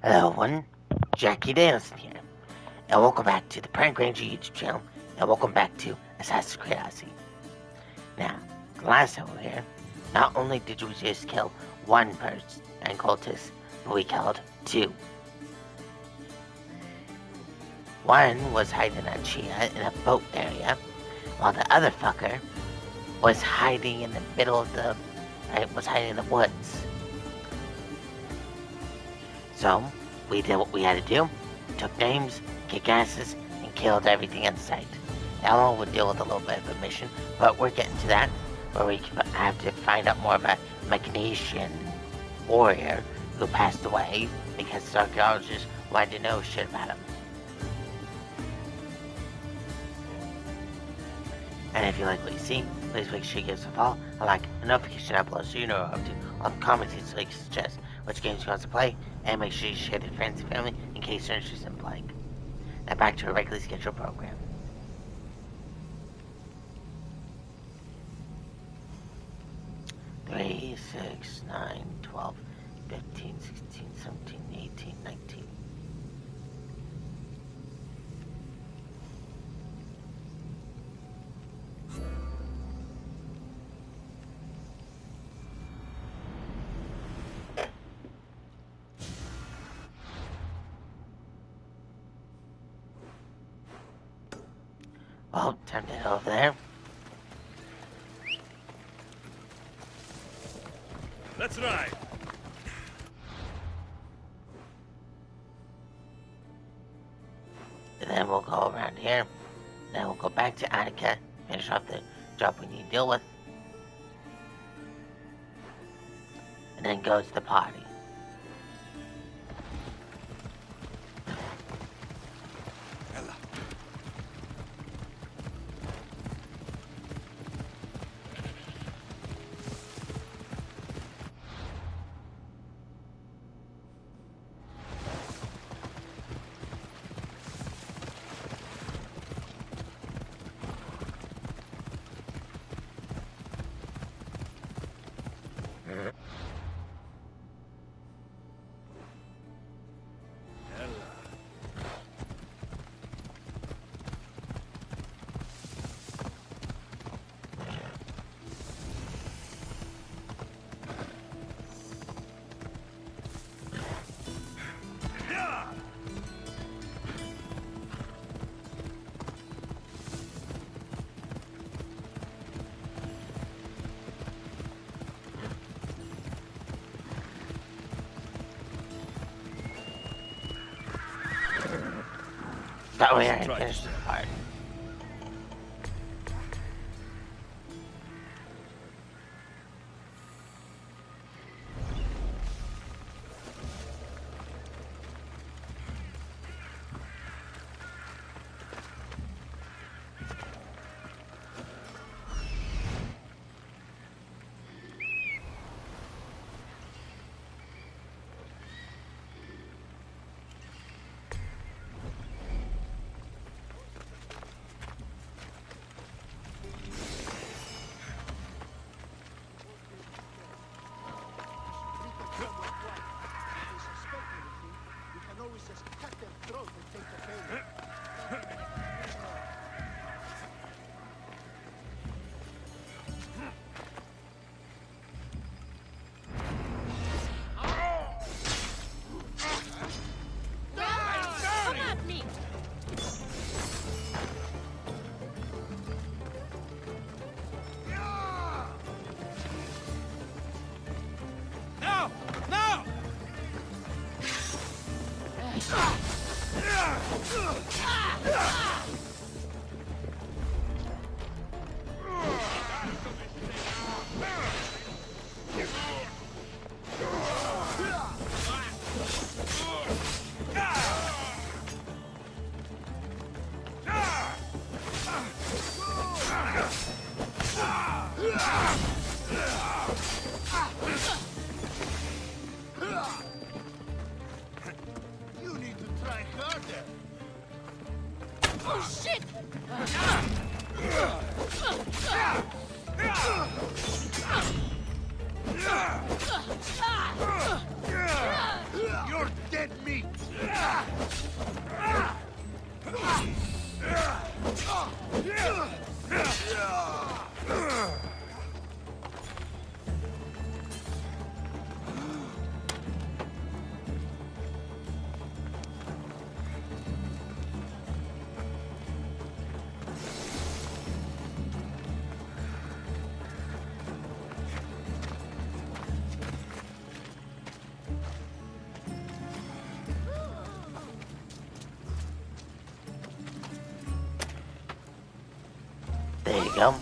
Hello, everyone. Jackie Danielson here, and welcome back to the Prank Ranger YouTube channel, and welcome back to Assassin's Creed Odyssey. Now, the last time we were here, not only did we just kill one person and cultist, but we killed two. One was hiding on Chia in a boat area, while the other fucker was hiding in the middle of the, was hiding in the woods. So, we did what we had to do, took names, kicked asses, and killed everything in sight. Ella would deal with a little bit of a mission, but we're getting to that, where we have to find out more about Magnesian warrior who passed away because the archaeologists wanted to know shit about him. And if you like what you see, please make sure you give us a follow, a like, a notification upload so you know what I'm up to. All the comments so you can suggest which games you want to play, and make sure you share with your friends and family in case you're interested in playing. Now back to our regularly scheduled program. Three, 6, 9, 12, 15, 16, 17, 18, 19. Well, time to head over there. Let's ride. And then we'll go around here. Then we'll go back to Attica, finish off the job we need to deal with. And then go to the party. That way I can finish this part. You need to try harder. Oh shit! You're dead meat. you go.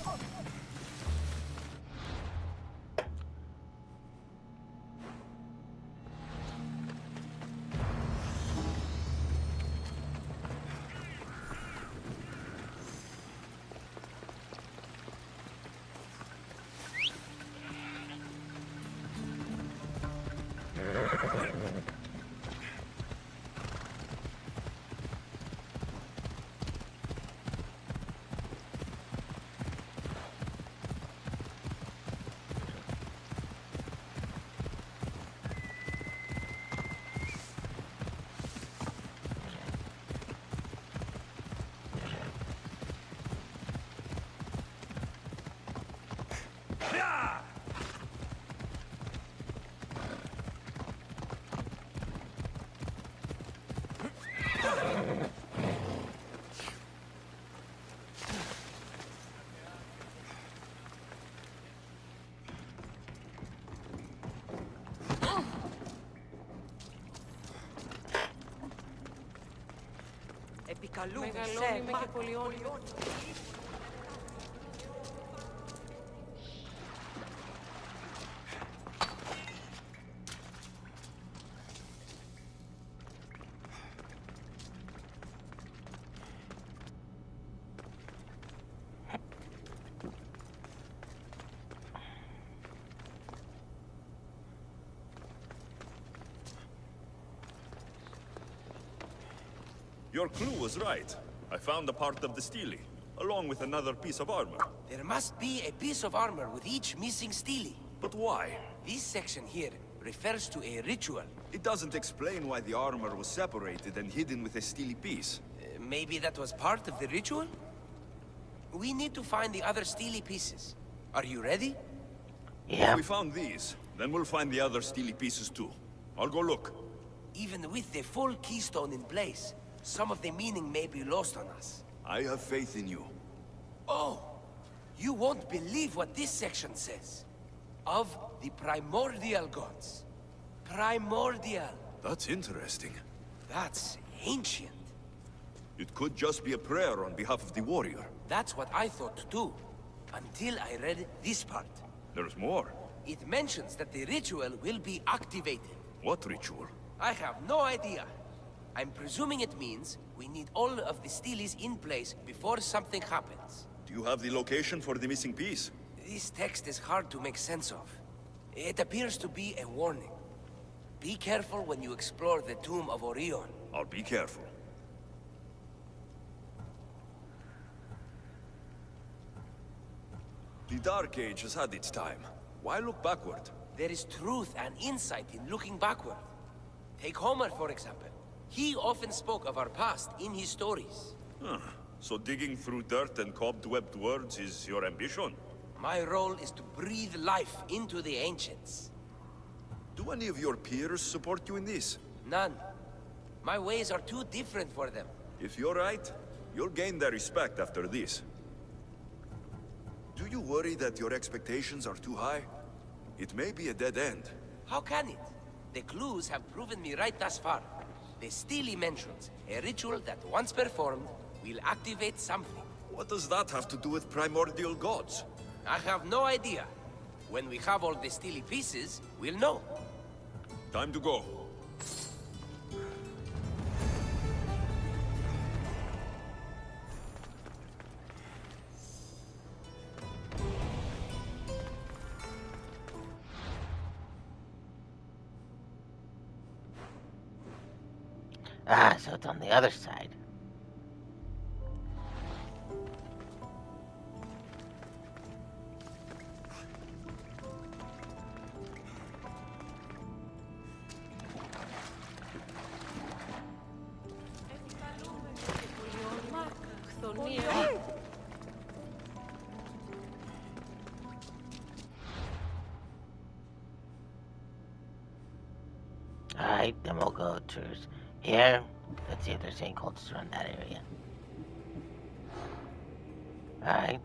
Μεγαλώνει και πολιώνει. Your clue was right. I found a part of the stele, along with another piece of armor. There must be a piece of armor with each missing stele. But why? This section here refers to a ritual. It doesn't explain why the armor was separated and hidden with a stele piece. Maybe that was part of the ritual? We need to find the other stele pieces. Are you ready? Yeah. If we found these, then we'll find the other stele pieces too. I'll go look. Even with the full keystone in place, some of the meaning may be lost on us. I have faith in you. Oh! You won't believe what this section says. Of the primordial gods. Primordial. That's interesting. That's ancient. It could just be a prayer on behalf of the warrior. That's what I thought too. Until I read this part. There's more. It mentions that the ritual will be activated. What ritual? I have no idea. I'm presuming it means we need all of the steles in place before something happens. Do you have the location for the missing piece? This text is hard to make sense of. It appears to be a warning. Be careful when you explore the tomb of Orion. I'll be careful. The Dark Age has had its time. Why look backward? There is truth and insight in looking backward. Take Homer, for example. He often spoke of our past in his stories. Huh. So digging through dirt and cobwebbed words is your ambition? My role is to breathe life into the ancients. Do any of your peers support you in this? None. My ways are too different for them. If you're right, you'll gain their respect after this. Do you worry that your expectations are too high? It may be a dead end. How can it? The clues have proven me right thus far. The stele mentions a ritual that once performed will activate something. What does that have to do with primordial gods? I have no idea. When we have all the stele pieces, we'll know. Time to go. Ah, so it's on the other side. Alright, then we'll go to here. Let's see if there's any cultists around that area. Alright.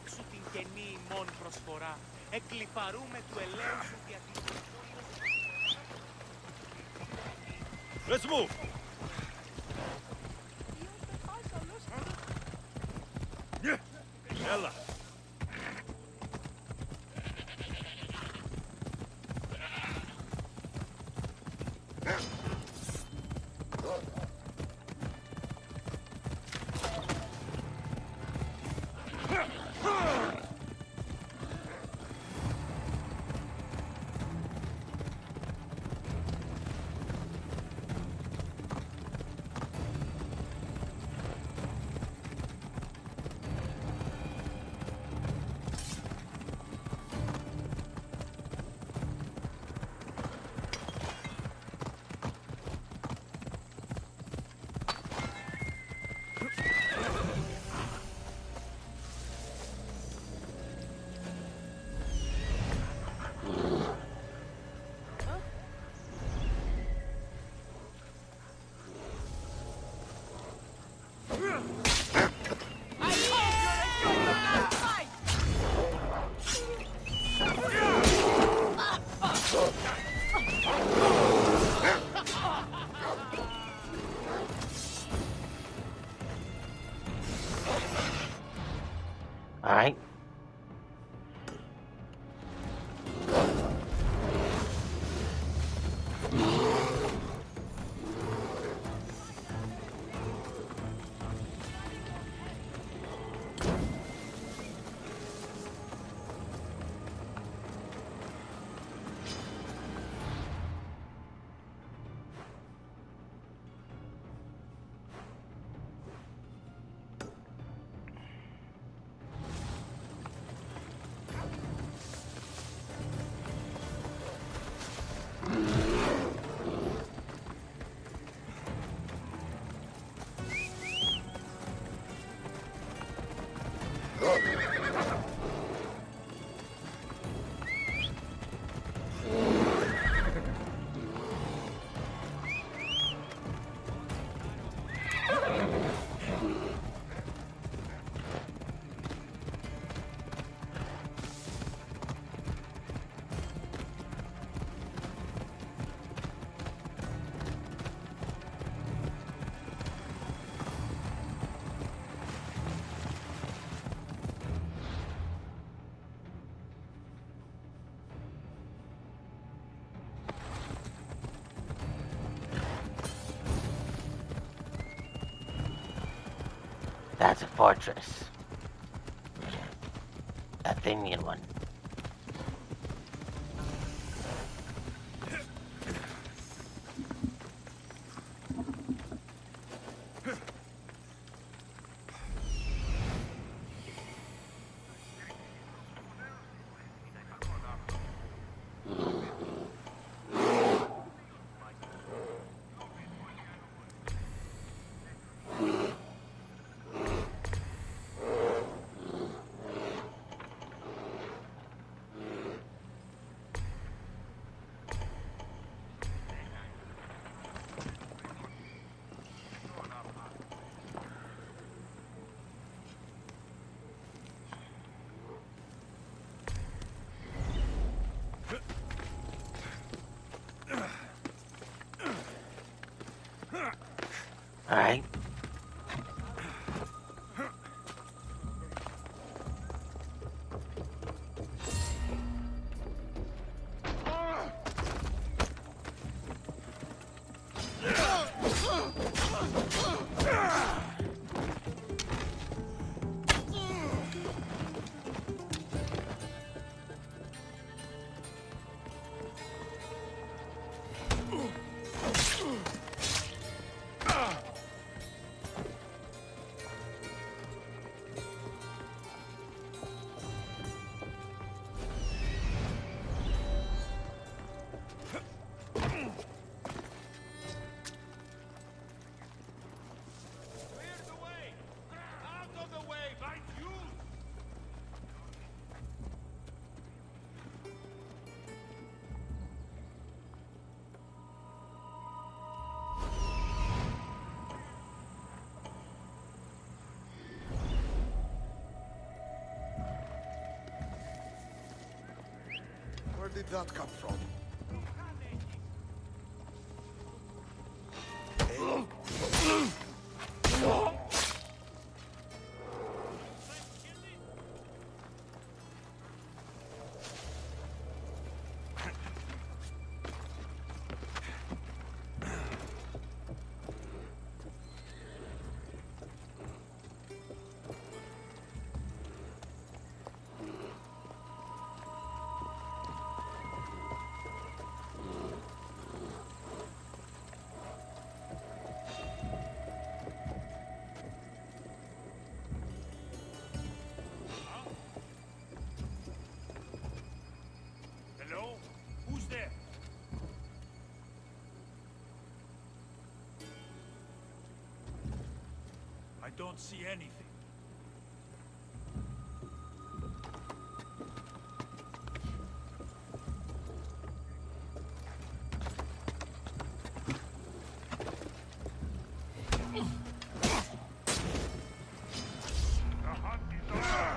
Παίξου την καινή ημών προσφορά. Εκλιπαρούμε του ελέου σου δια την... Let's move! Έλα! Alright. That's a fortress. Athenian one. Alright. did that come from? Hello? Who's there? I don't see anything. The hunt is over.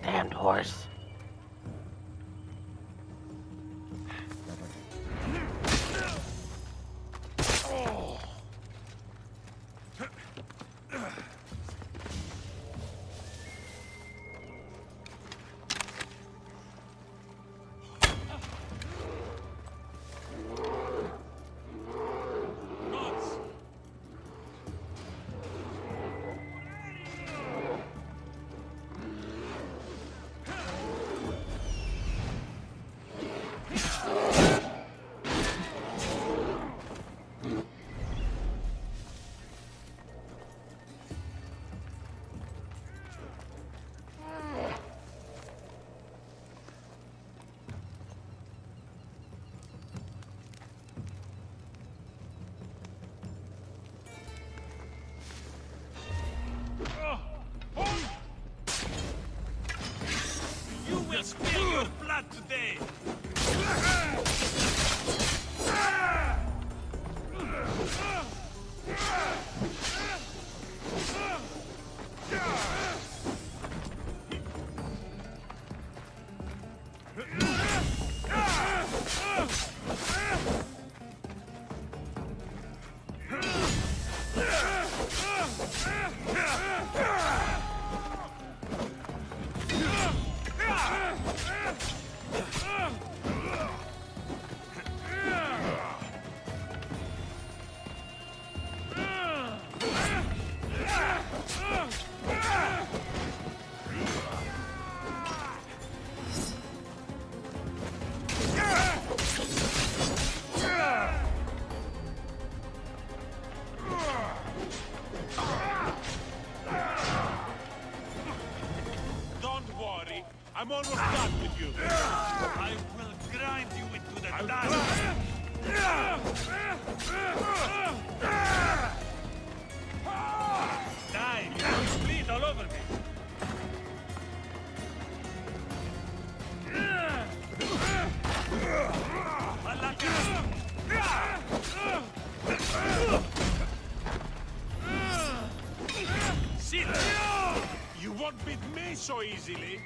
Damned horse. You will spill your blood today! Don't worry, I'm almost done with you. I will grind you into the dust. Die, you will bleed all over me. Sit! You won't beat me so easily.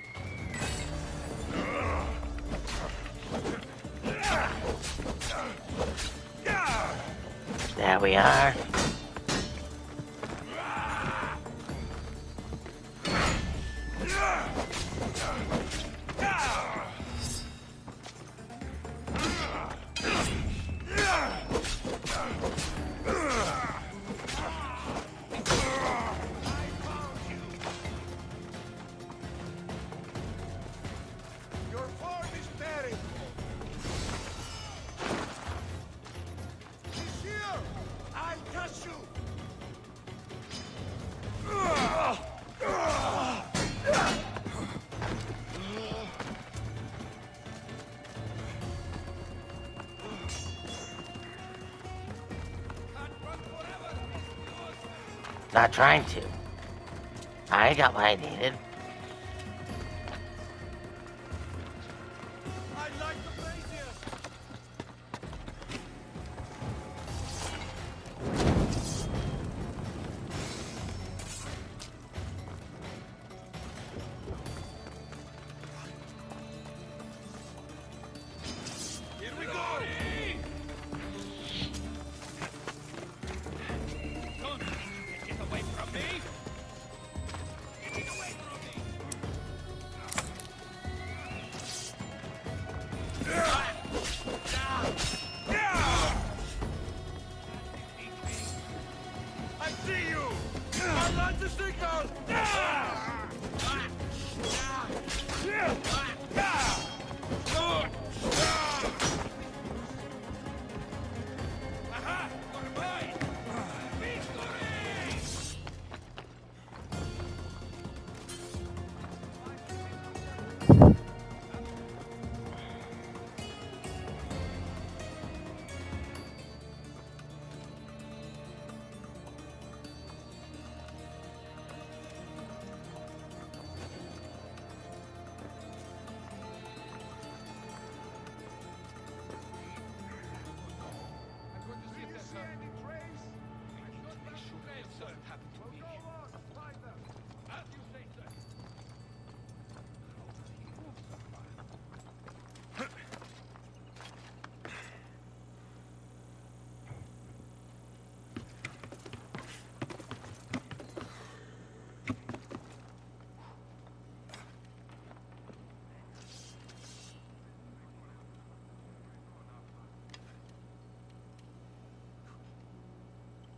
There we are. Your form is terrible. He's here. I'll touch you. Not trying to. I got what I needed. I like the place here. Here we go! Don't get away from me! Get away from me! I see you. I launch a signal. Aha! We're mine! Victory!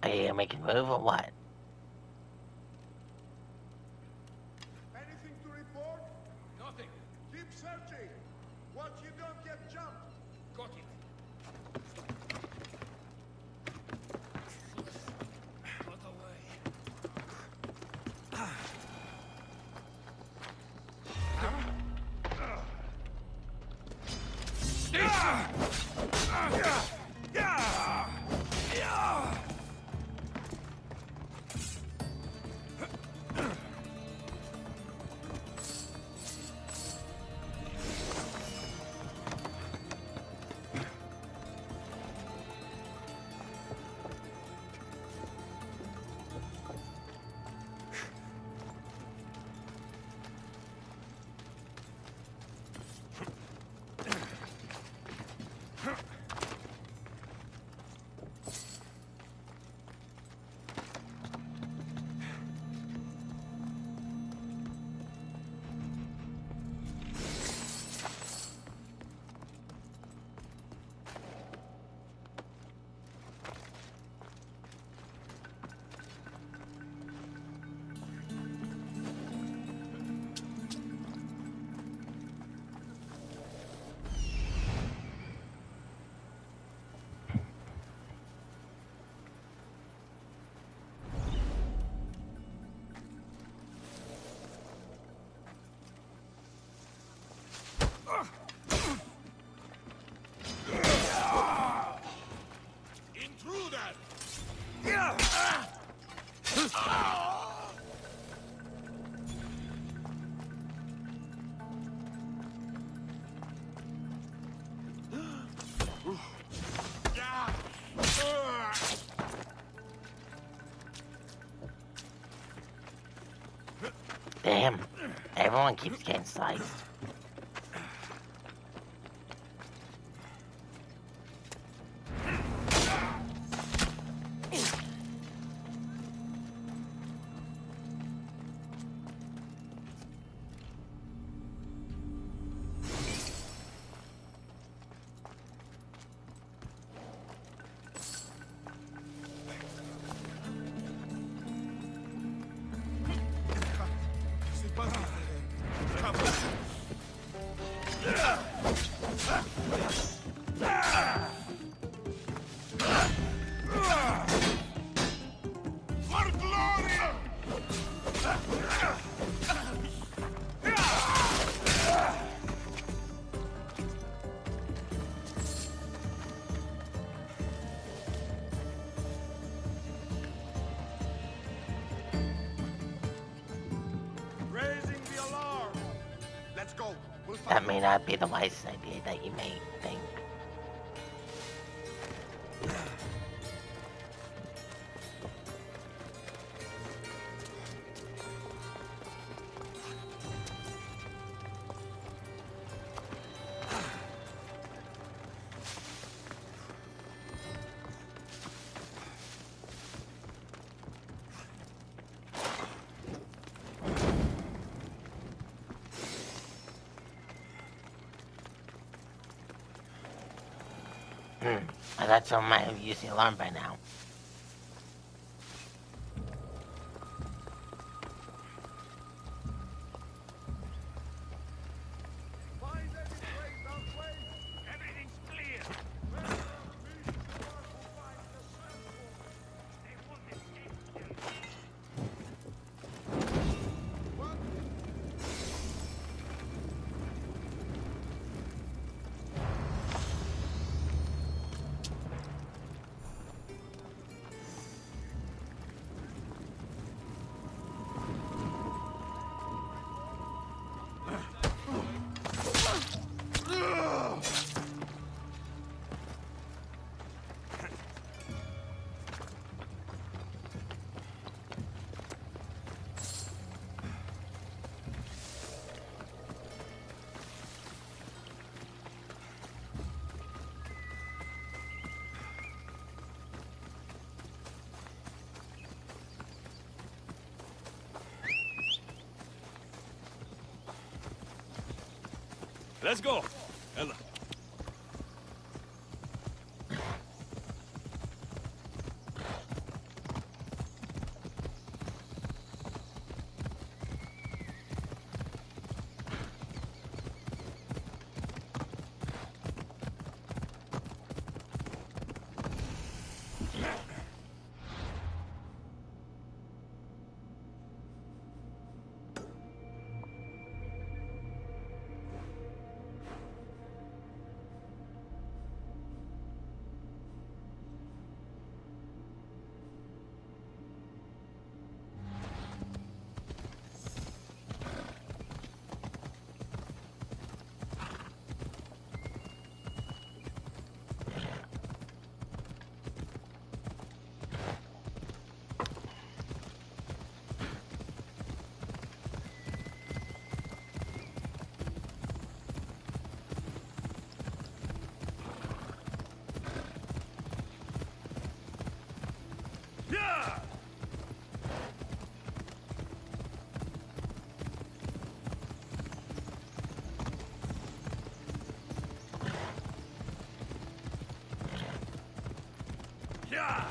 Are you making a move or what? Anything to report? Nothing. Keep searching. Watch you don't get jumped. Got it. Got away. Damn, everyone keeps getting sliced. Let's go. We'll That may not be the wisest idea that you may think. I thought someone might have used the alarm by now. Everything's clear. They won't escape. Let's go. Ella. Yeah! Yeah!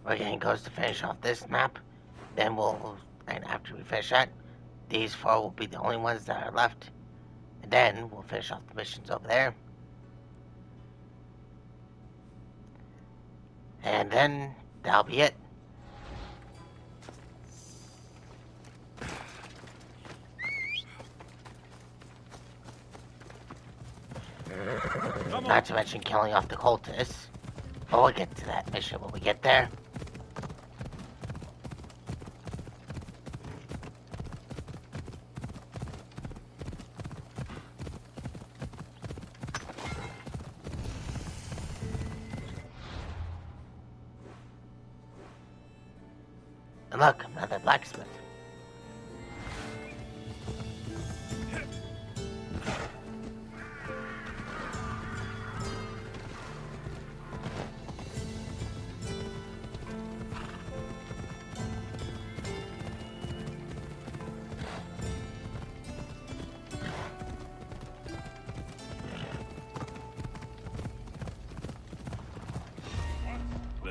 We're getting close to finish off this map. Then and after we finish that, these 4 will be the only ones that are left. And then we'll finish off the missions over there. And then that'll be it. Not to mention killing off the cultists. But we'll get to that mission when we get there. And look, another blacksmith.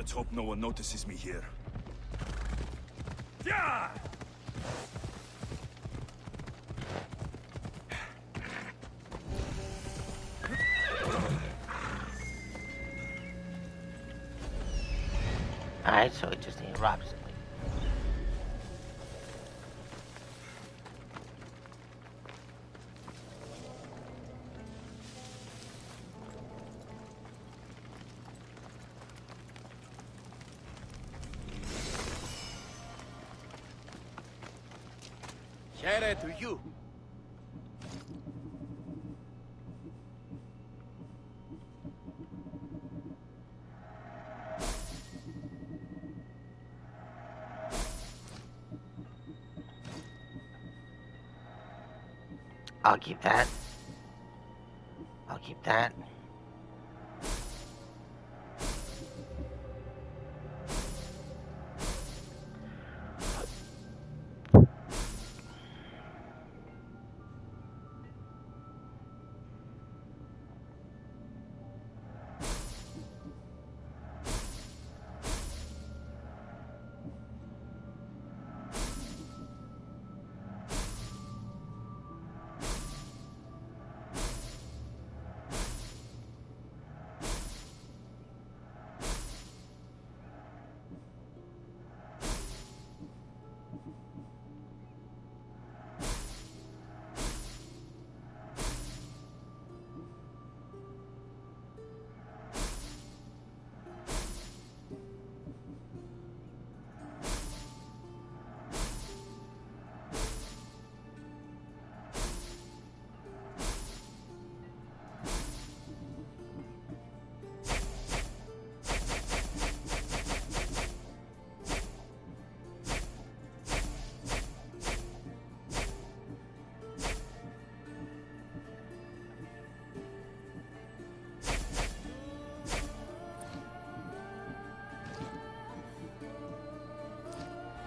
Let's hope no one notices me here. Yeah! Alright, so we just need to rob something. Here to you. I'll keep that. I'll keep that.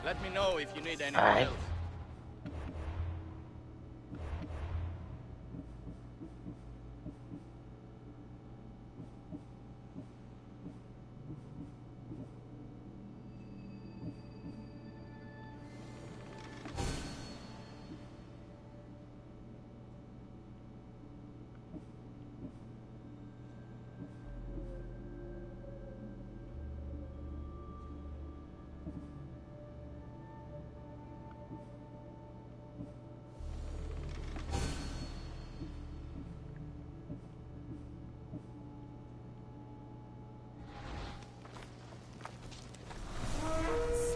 Let me know if you need anything Alright. else.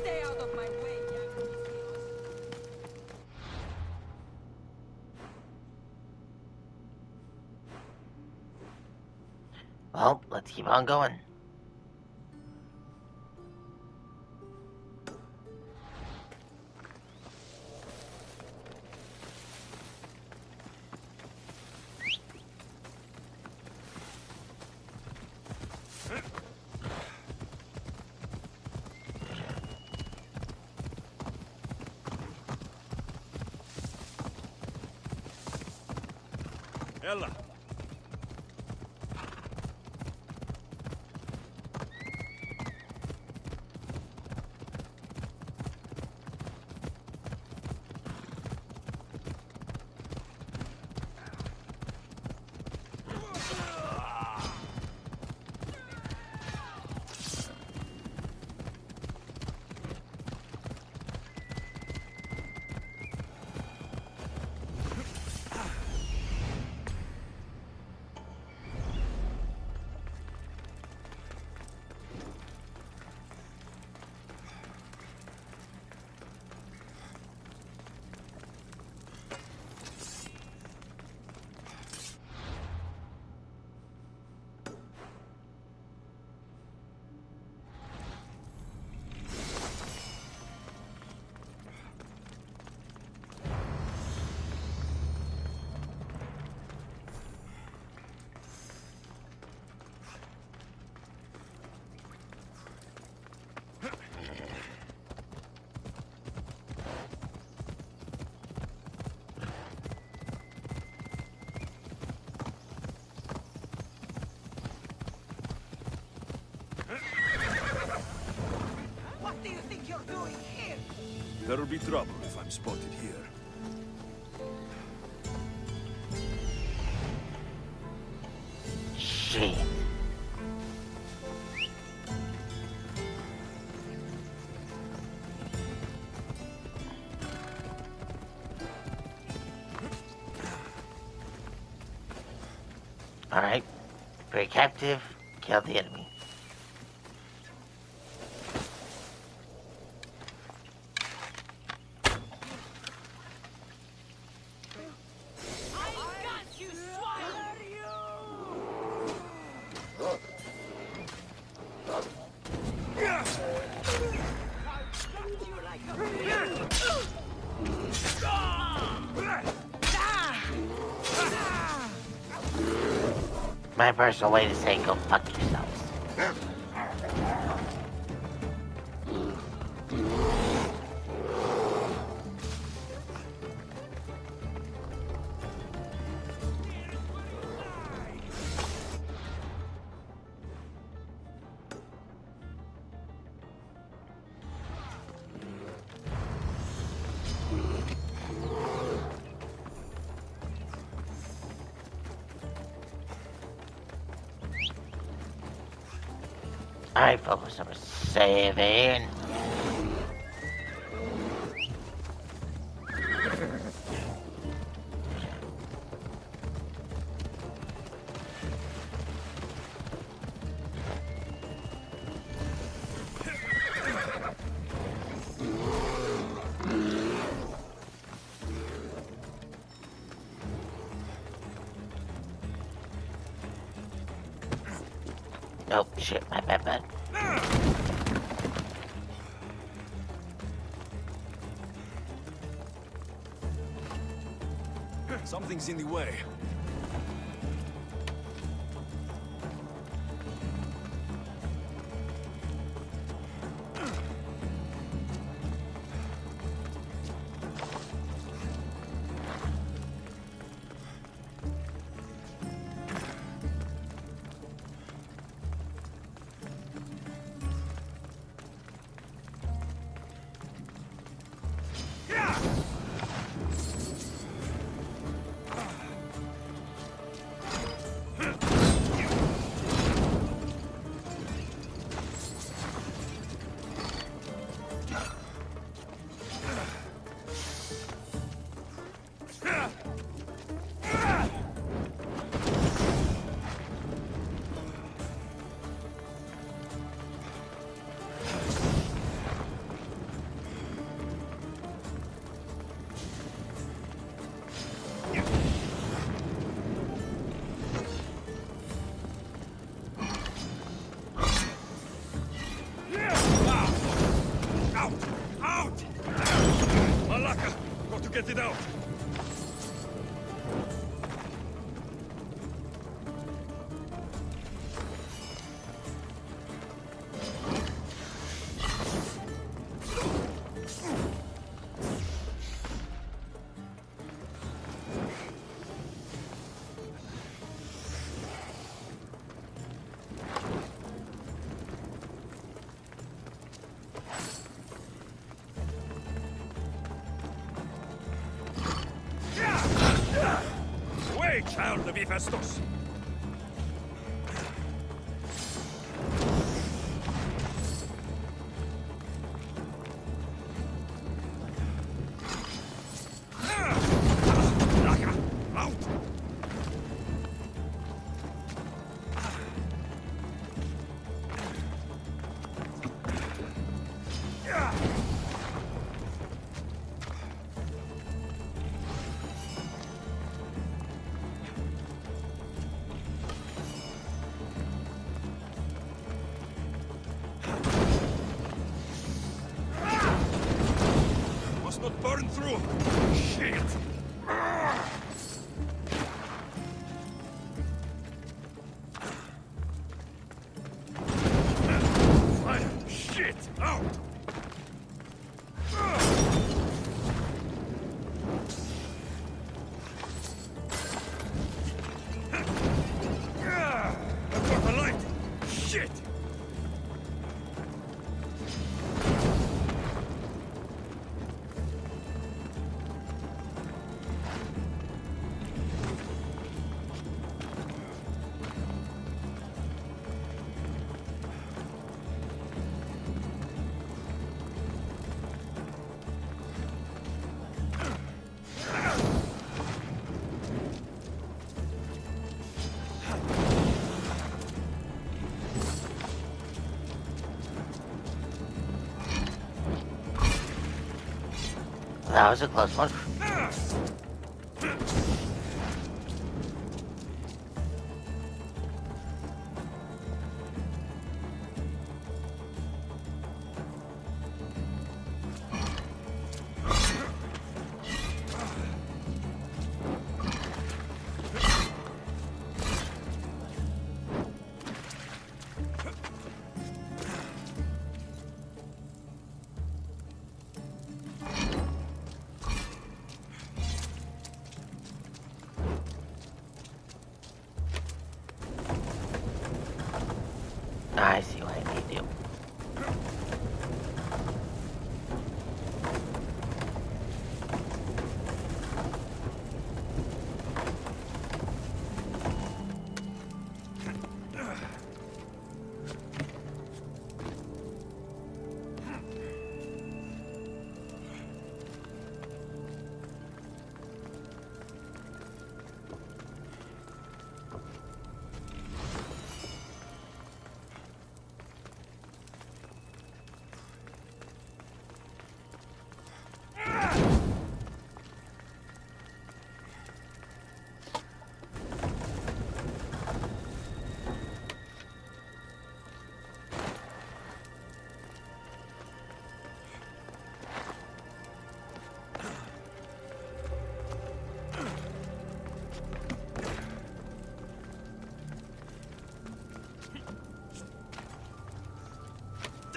Stay out of my way, young Messios. Well, let's keep on going. Ella. There'll be trouble if I'm spotted here. Shit. Alright. Free captive. Kill the enemy. I got you, swine! My personal way to say go fuck yourselves. Alright, folks, I'm saving. Oh, shit, my bad. Something's in the way. Get it out! Child of Hephaestus! Out! Not burn through! Shit! Fire! Shit! Out! I've got the light! Shit! That was a close one. I see what I need to do.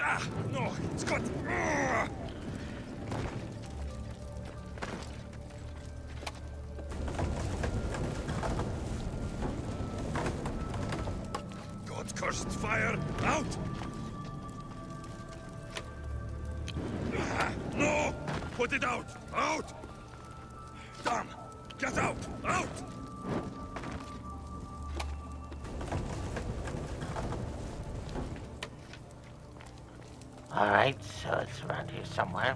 Ah, no, it's got. Ah. God cursed fire, out! Ah, no! Put it out! Out! Damn! Get out! Out! Alright, so it's around here somewhere.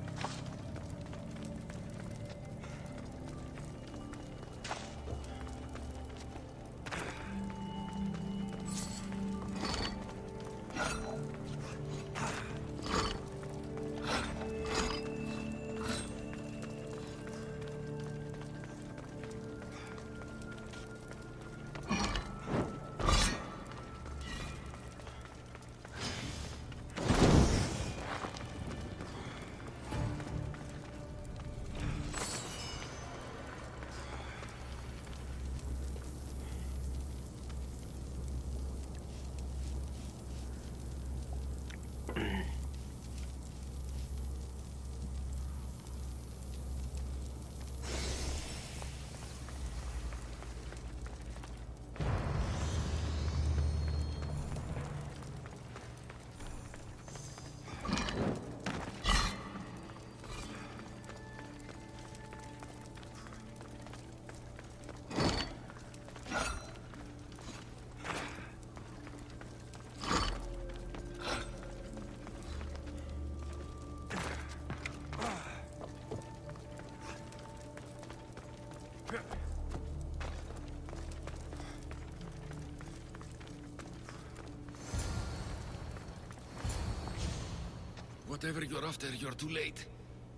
Whatever you're after, you're too late.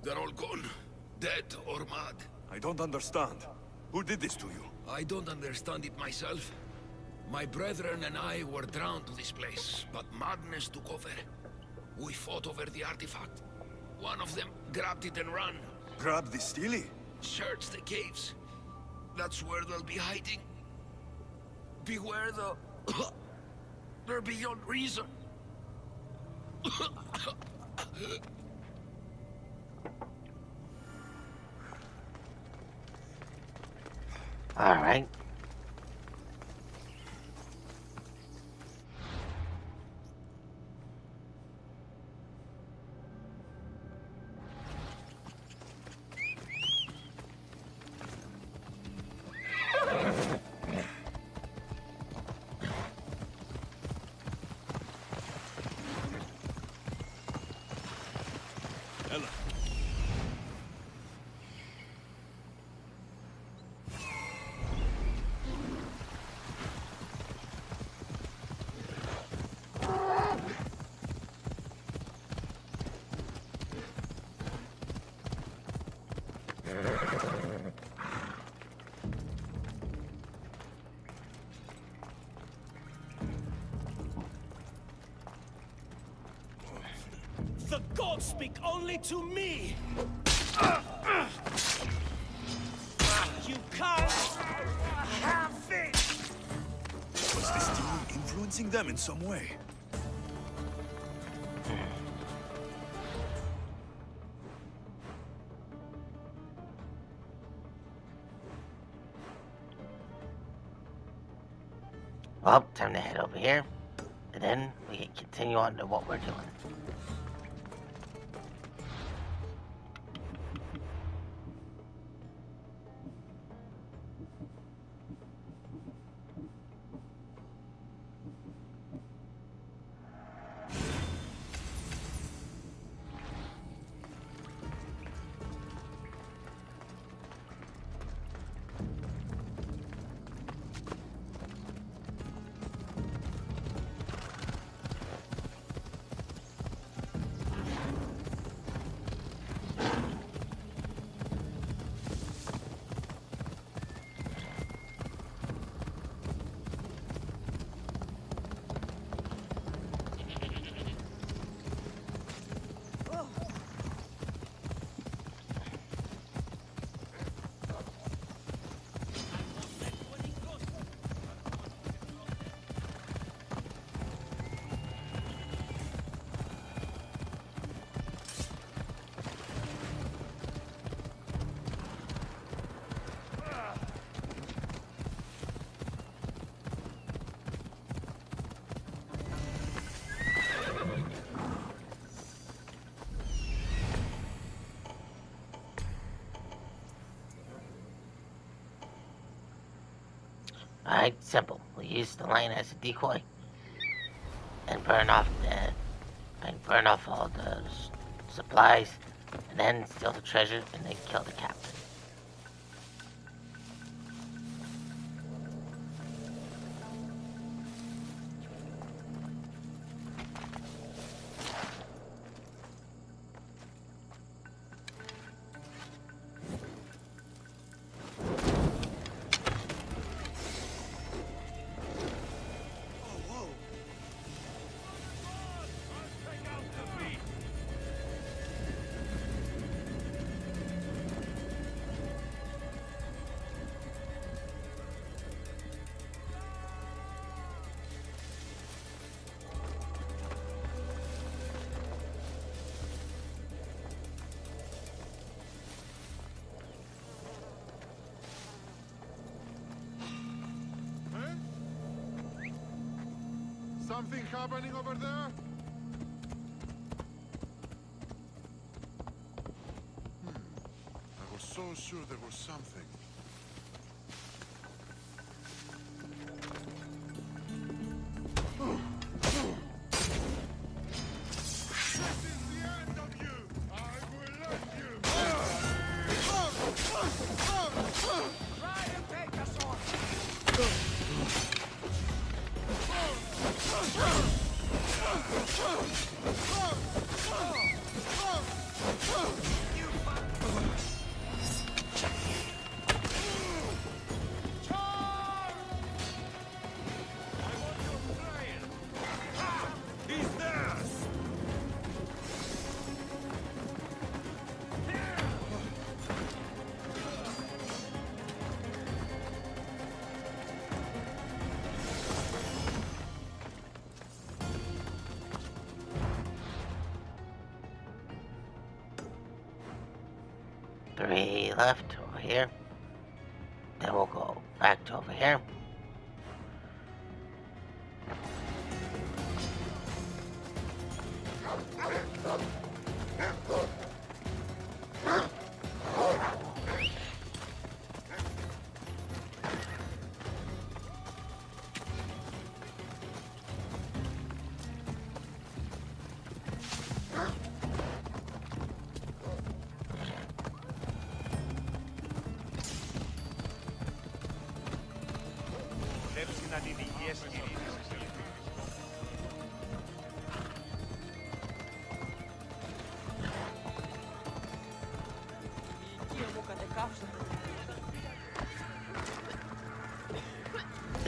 They're all gone. Dead or mad. I don't understand. Who did this to you? I don't understand it myself. My brethren and I were drawn to this place, but madness took over. We fought over the artifact. One of them grabbed it and ran. Grab the Steely? Search the caves. That's where they'll be hiding. Beware the... They're beyond reason. Alright. Ella. The gods speak only to me! You can't have it! Was this demon influencing them in some way? Well, time to head over here, and then we can continue on to what we're doing. Alright, simple. We use the lion as a decoy and burn off all the supplies, and then steal the treasure, and then kill the captain. Something happening over there? I was so sure there was something. This is the end of you! I will let you! Try and take us on! He's theirs! Three left over here. Then we'll go back to over here. Βλέψει να την υγιές κυρίες. Η οικία μου κατεκάθαρε.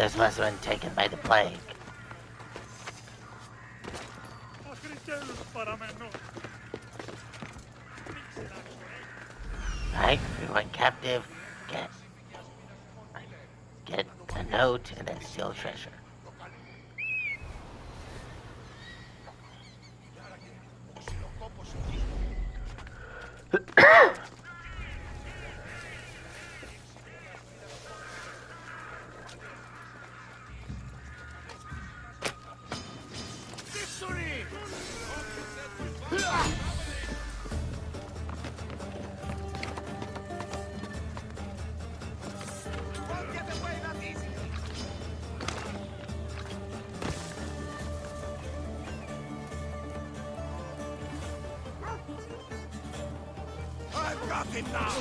This must have been taken by the plague. Right? We went captive, get a note, and then steal treasure. Won't get away that easily. I've got it now!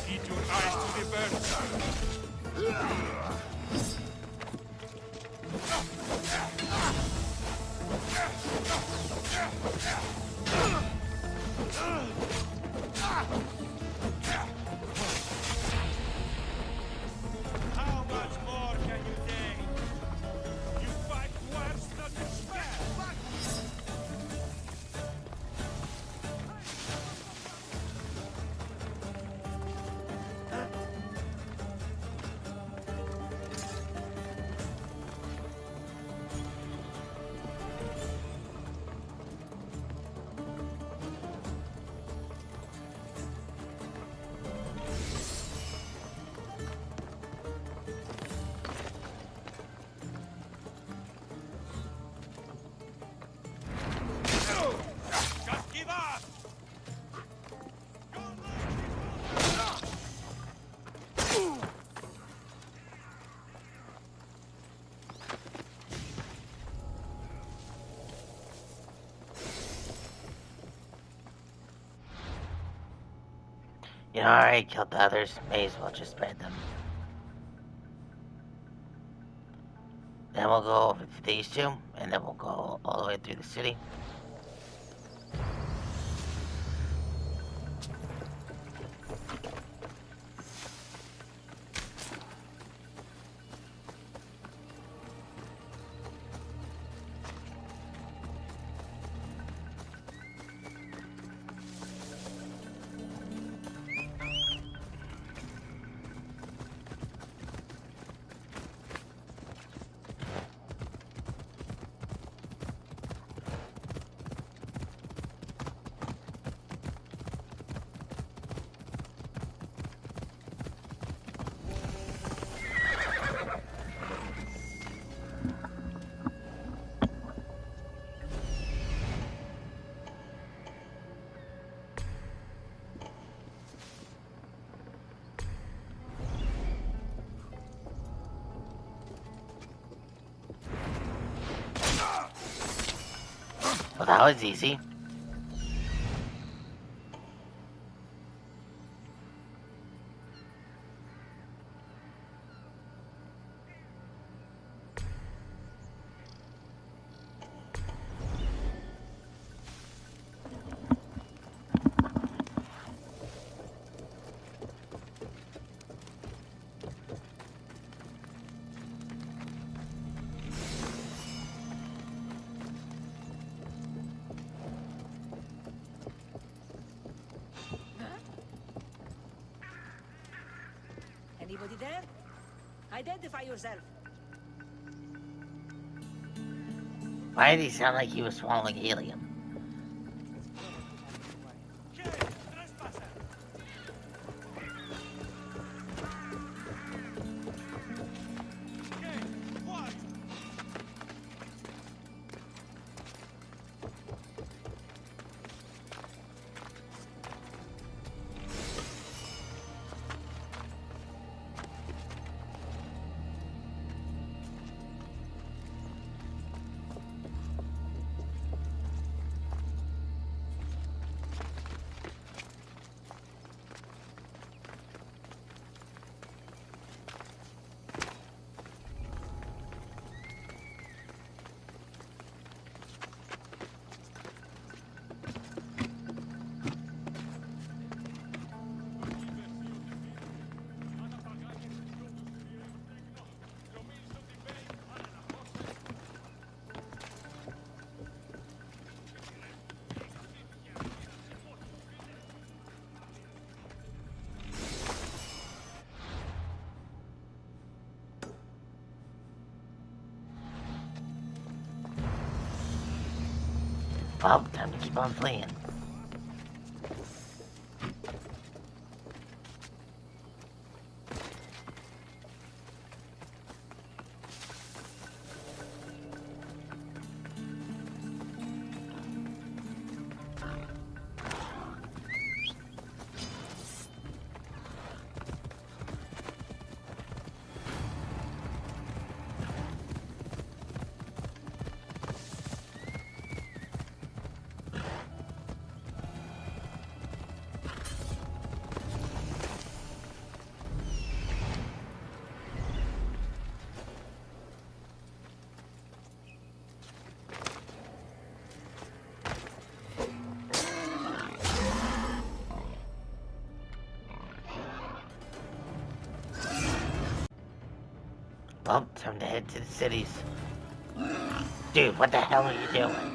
Eat your eyes to the birds. How much more can you take? You fight worse than despair. Just give up! You know, I already killed the others. May as well just spread them. Then we'll go over to these two, and then we'll go all the way through the city. Well, that was easy. Anybody there? Identify yourself. Why did he sound like he was swallowing helium? Well, time to keep on fleeing. Well, time to head to the cities. Dude, what the hell are you doing?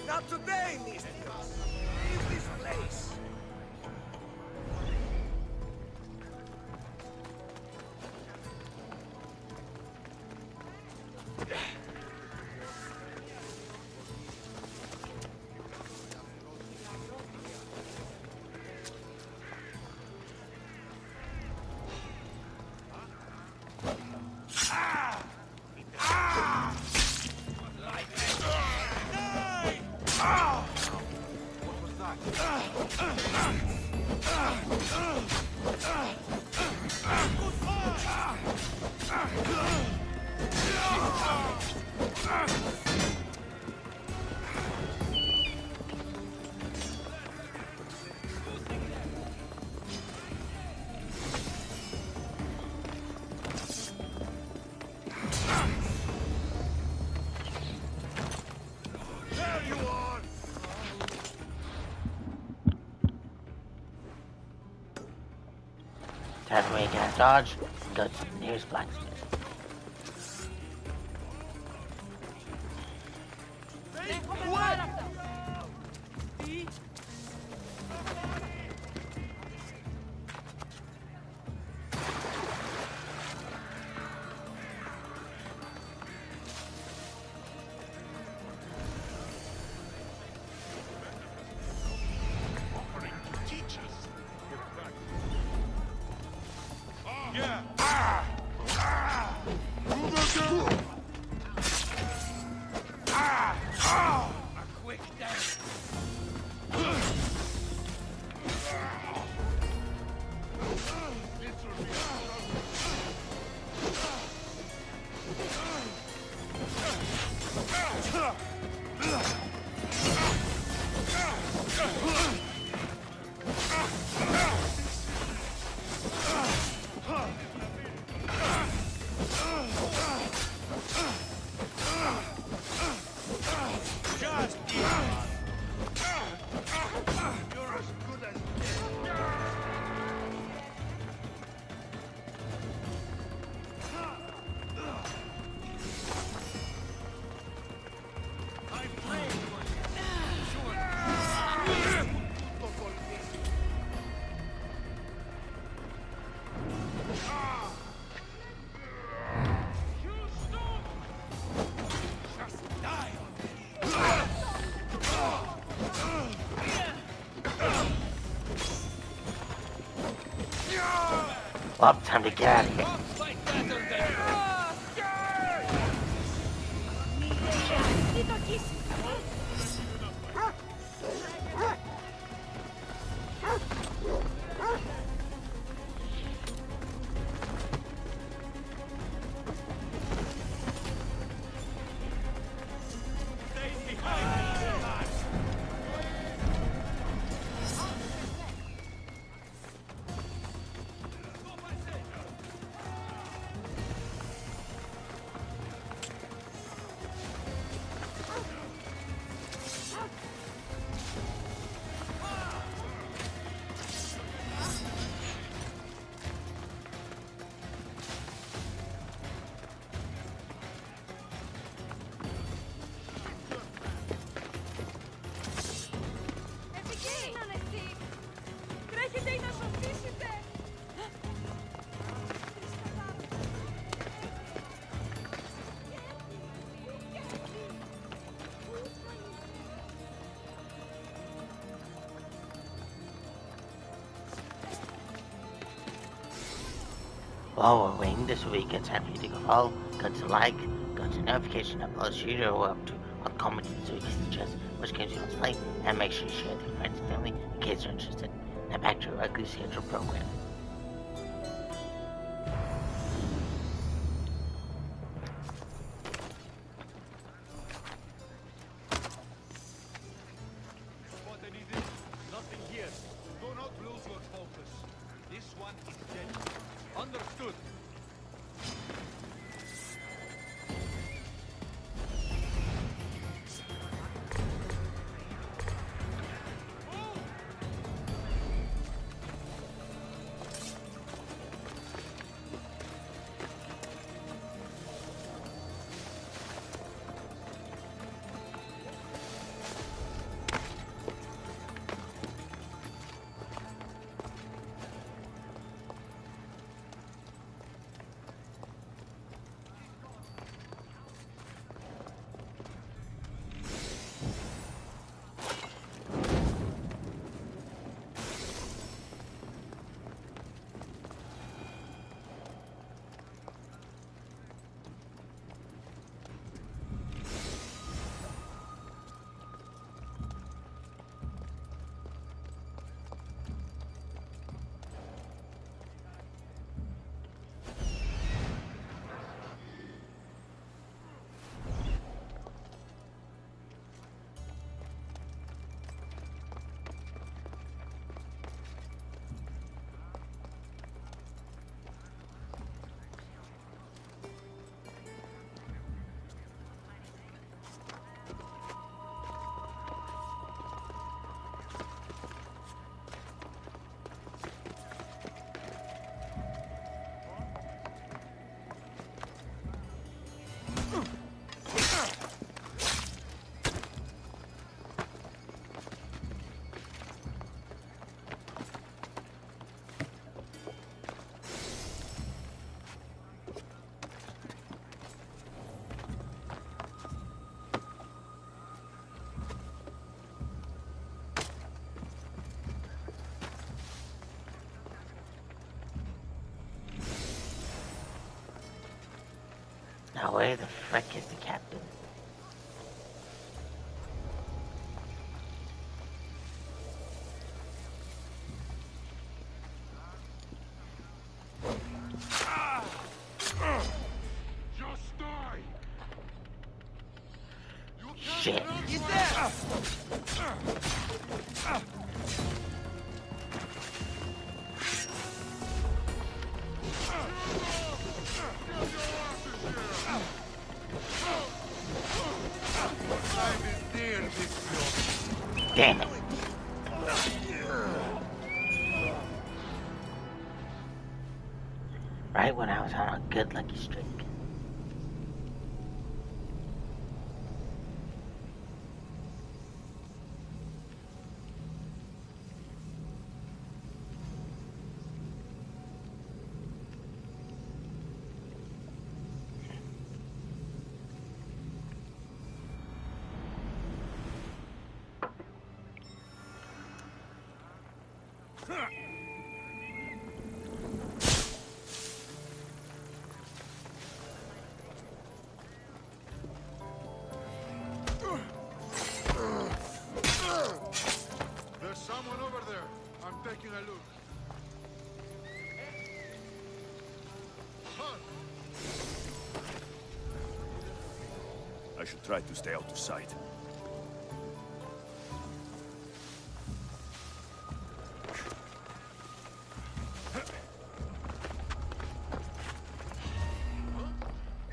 Not today, mister. Leave this place. There you are! Time to make a dodge. Go to the nearest blacksmith. Offering to teach us. Yeah. A quick death. Just eat one. You're as good as I prayed for you. Sure. Just die already. Well, time to get out of here. Fight that on there. While we're waiting, this will be a good time for you to go follow, go to like, go to notification, upload shooter, or up to on comment so you can suggest which games you want to play, and make sure you share with your friends and family in case you're interested. Now back to your regularly scheduled program. What I need is nothing here. Do not lose your focus. This one is dead. Understood. Now where the frick is the captain? Just die. Shit. He's there! Time is near, big block. Damn it. Right when I was on a good lucky streak. There's someone over there. I'm taking a look. Huh. I should try to stay out of sight.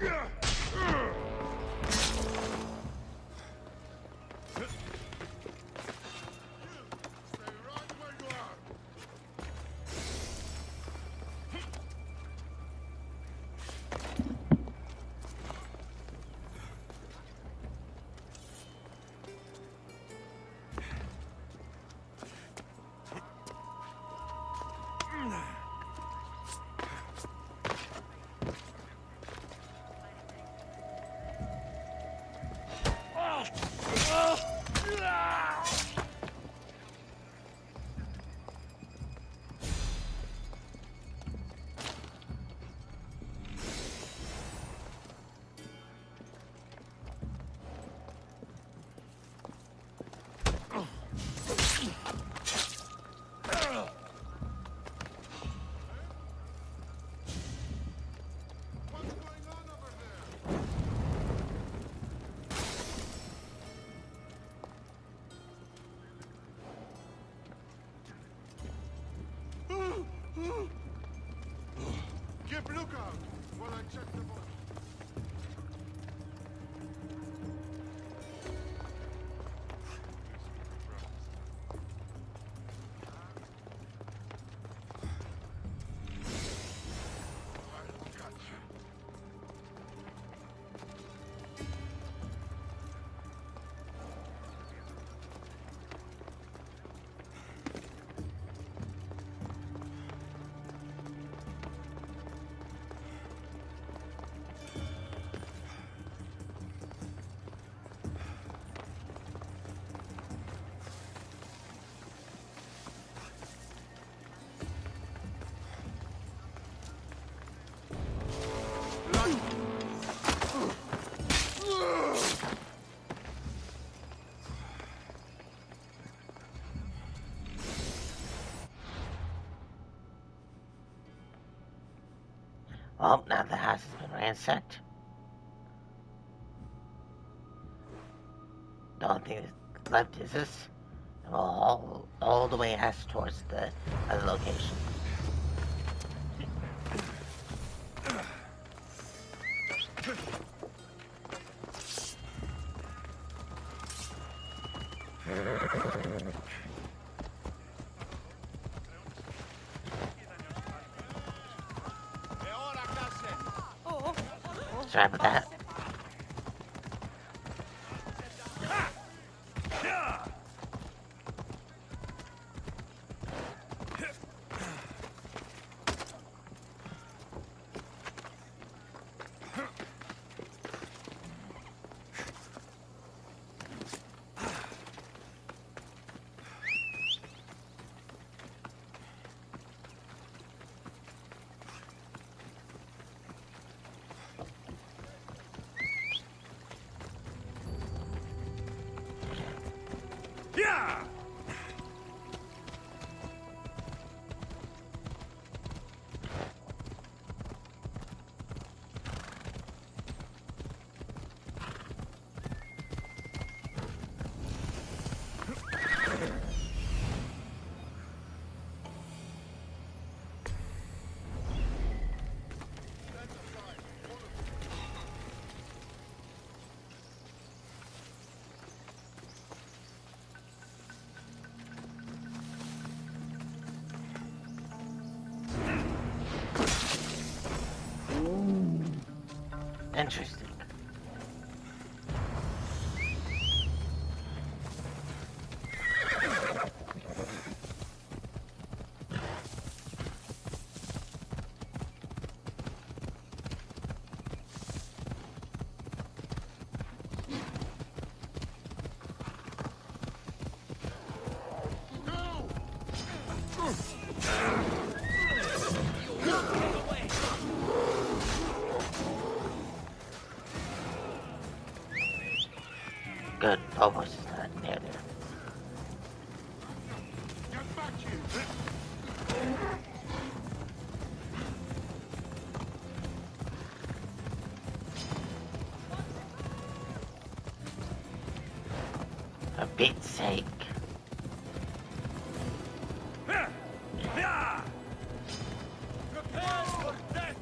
Stay right where you are. Well, now the house has been ransacked. The only thing that's left is this. And we'll all the way us towards the other location. Sorry about that. Yeah! Interesting. Good. Phobos is not near there. Get back here! For Pete's sake. Yeah! Prepare for death!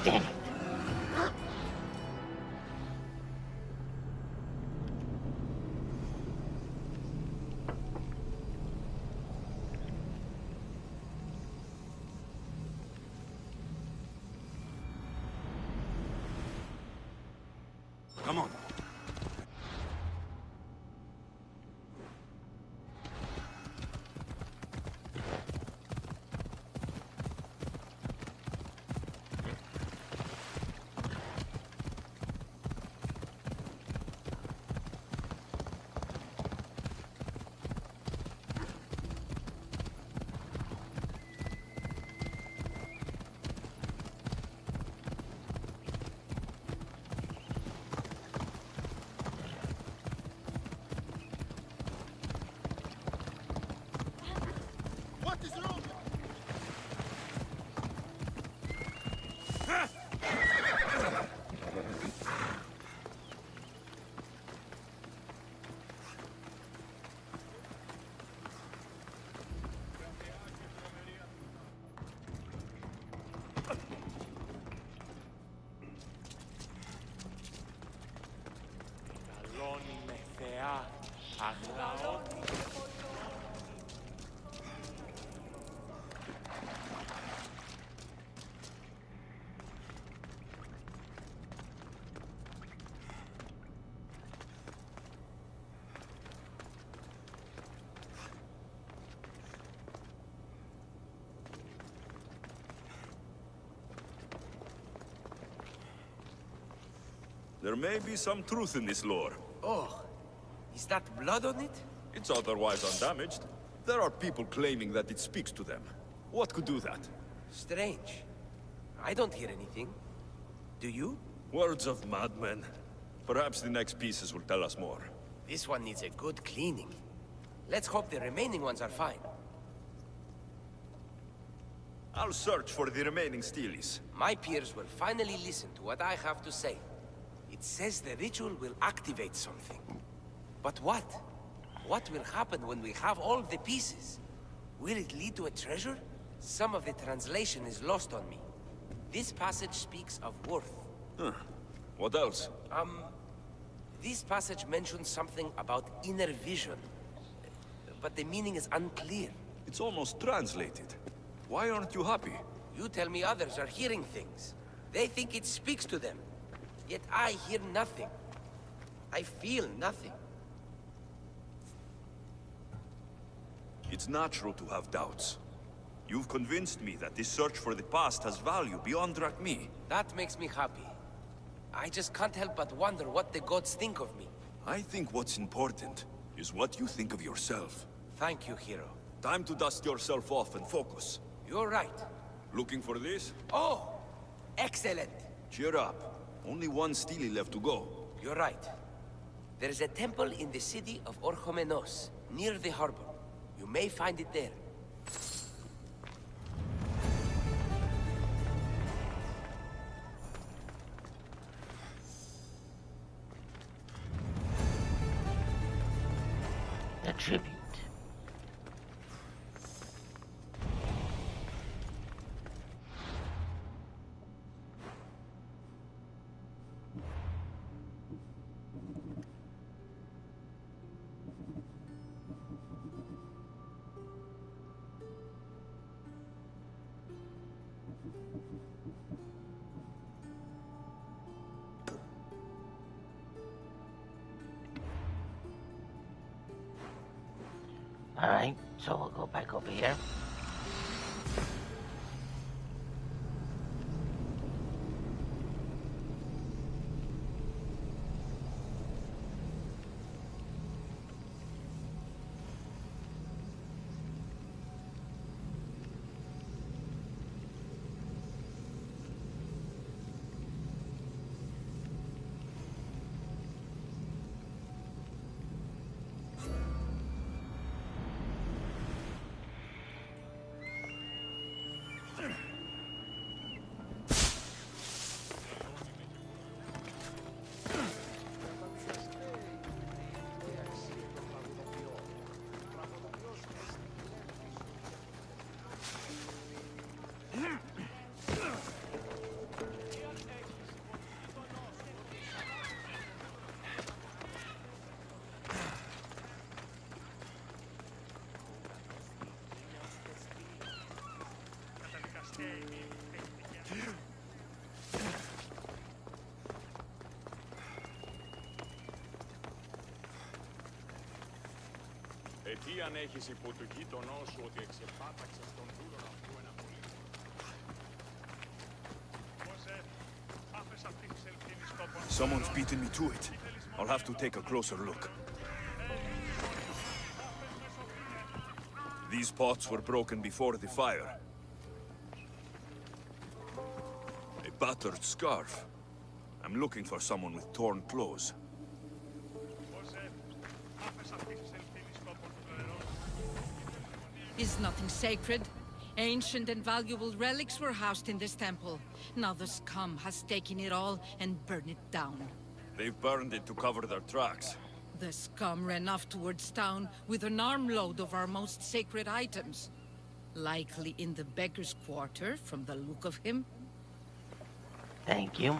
Dang it. Come on. What is wrong? Καλώνει με θεά, αγλαώνει. There may be some truth in this lore. Oh, is that blood on it? It's otherwise undamaged. There are people claiming that it speaks to them. What could do that? Strange. I don't hear anything. Do you? Words of madmen. Perhaps the next pieces will tell us more. This one needs a good cleaning. Let's hope the remaining ones are fine. I'll search for the remaining steelies. My peers will finally listen to what I have to say. It says the ritual will activate something. But what? What will happen when we have all the pieces? Will it lead to a treasure? Some of the translation is lost on me. This passage speaks of worth. Huh. What else? This passage mentions something about inner vision. But the meaning is unclear. It's almost translated. Why aren't you happy? You tell me others are hearing things. They think it speaks to them. Yet I hear nothing. I feel nothing. It's natural to have doubts. You've convinced me that this search for the past has value beyond Drachmi. That makes me happy. I just can't help but wonder what the gods think of me. I think what's important is what you think of yourself. Thank you, hero. Time to dust yourself off and focus. You're right. Looking for this? Oh! Excellent! Cheer up. Only one steely left to go. You're right. There's a temple in the city of Orchomenos, near the harbor. You may find it there. The tribute. Alright, so we'll go back over here. Τι αν έχεις υπό του γείτονό σου ότι εξεπάταξες τον δούλον αυτού ένα πολύ. Someone's beaten me to it. I'll have to take a closer look. These pots were broken before the fire. A battered scarf. I'm looking for someone with torn clothes. Is nothing sacred? Ancient and valuable relics were housed in this temple. Now the scum has taken it all and burned it down. They've burned it to cover their tracks. The scum ran off towards town with an armload of our most sacred items. Likely in the beggar's quarter, from the look of him. Thank you.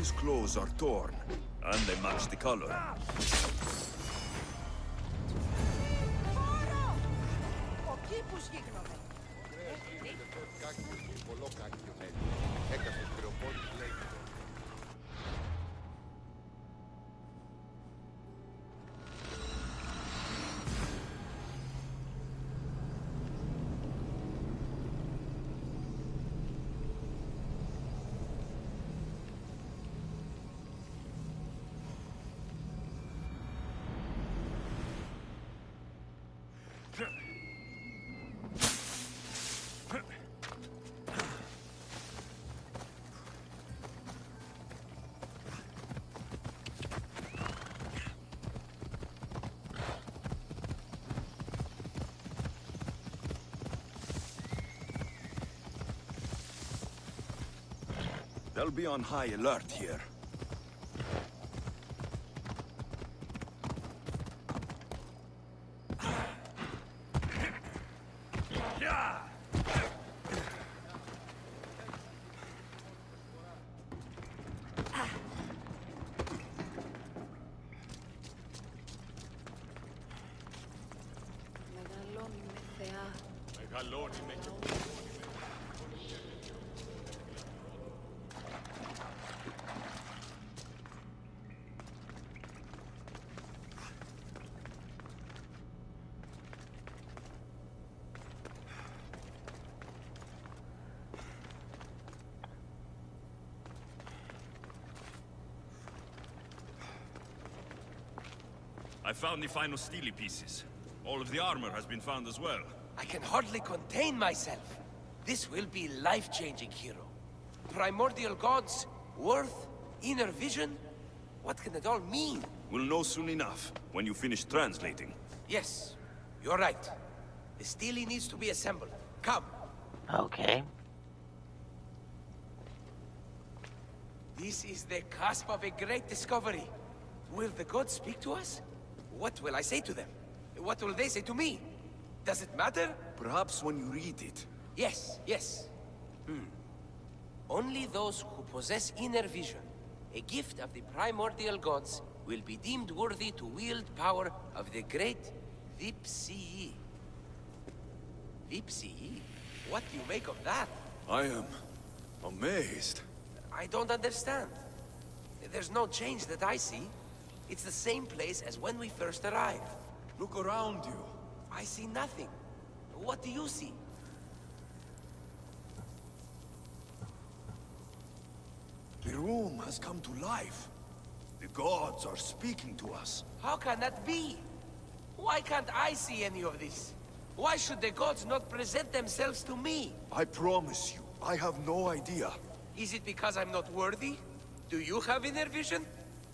his clothes are torn, and they match the color. They'll be on high alert here. I found the final steely pieces. All of the armor has been found as well. I can hardly contain myself. This will be life-changing, hero. Primordial gods, worth, inner vision. What can it all mean? We'll know soon enough, when you finish translating. Yes, you're right. The steely needs to be assembled. Come. Okay. This is the cusp of a great discovery. Will the gods speak to us? What will I say to them? What will they say to me? Does it matter? Perhaps when you read it. Yes, yes. Only those who possess inner vision, a gift of the primordial gods, will be deemed worthy to wield power of the great Vipsii. Vipsii? What do you make of that? I am amazed. I don't understand. There's no change that I see. It's the same place as when we first arrived. Look around you. I see nothing. What do you see? The room has come to life. The gods are speaking to us. How can that be? Why can't I see any of this? Why should the gods not present themselves to me? I promise you, I have no idea. Is it because I'm not worthy? Do you have inner vision?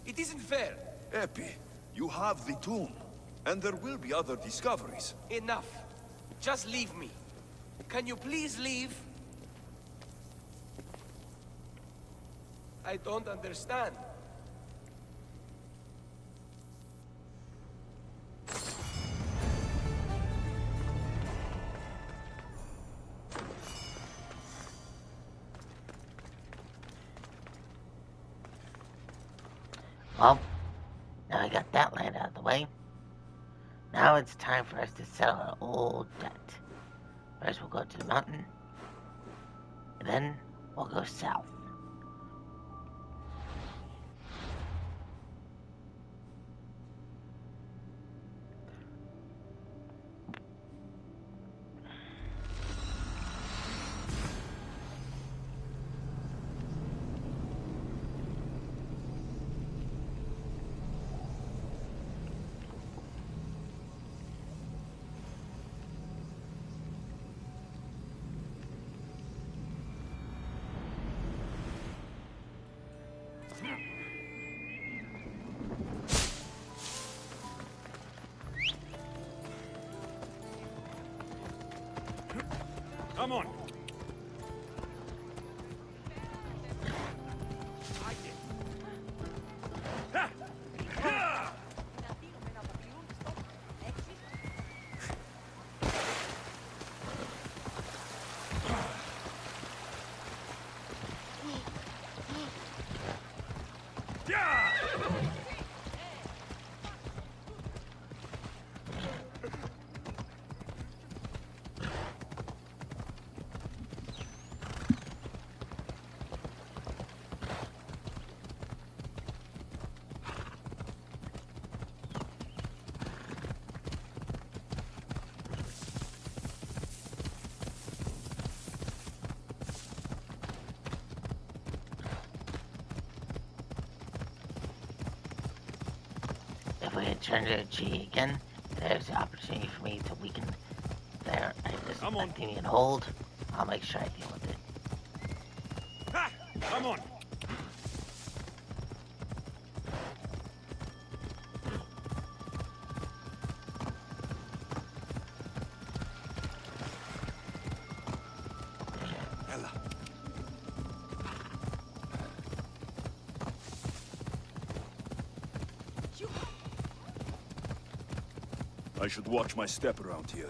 It isn't fair. Epi, you have the tomb, and there will be other discoveries. Enough. Just leave me. Can you please leave? I don't understand. Well, now I got that land out of the way. Now it's time for us to settle our old debt. First we'll go to the mountain, and then we'll go south. Come on. we turn to G again, there's the opportunity for me to weaken their Athenian hold. I'll make sure I deal with it. Ha! Come on! I should watch my step around here.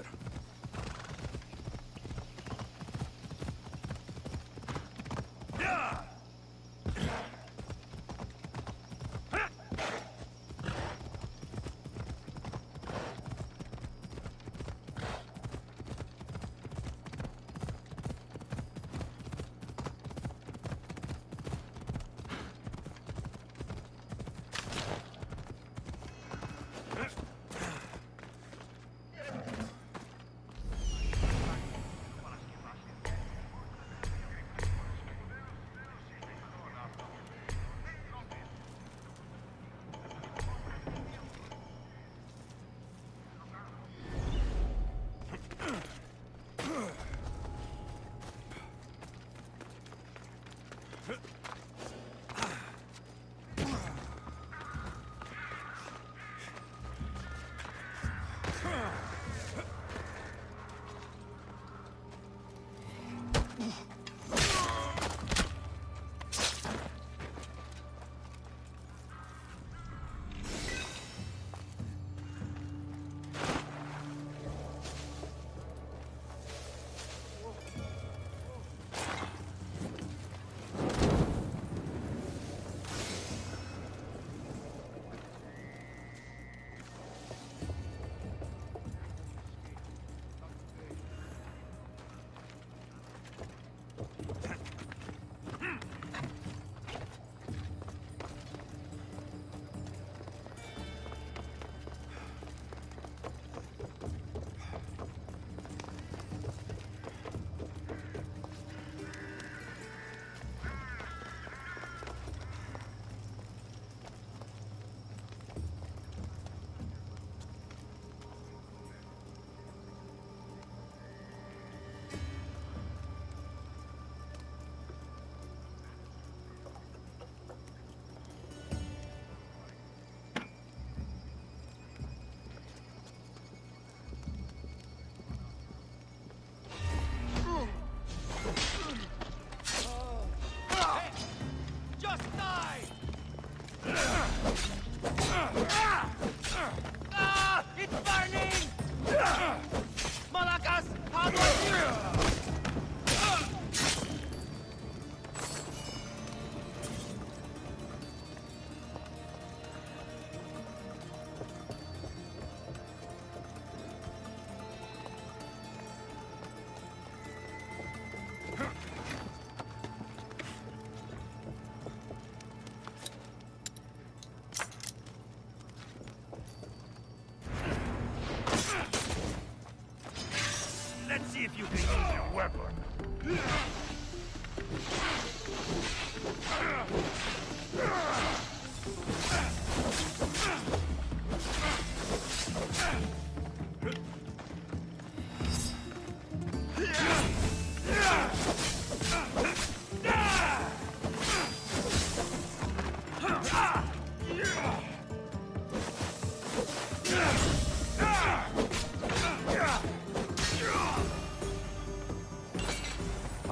Let's see if you can use your weapon.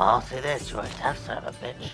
I'll say this, you're a tough son of a bitch.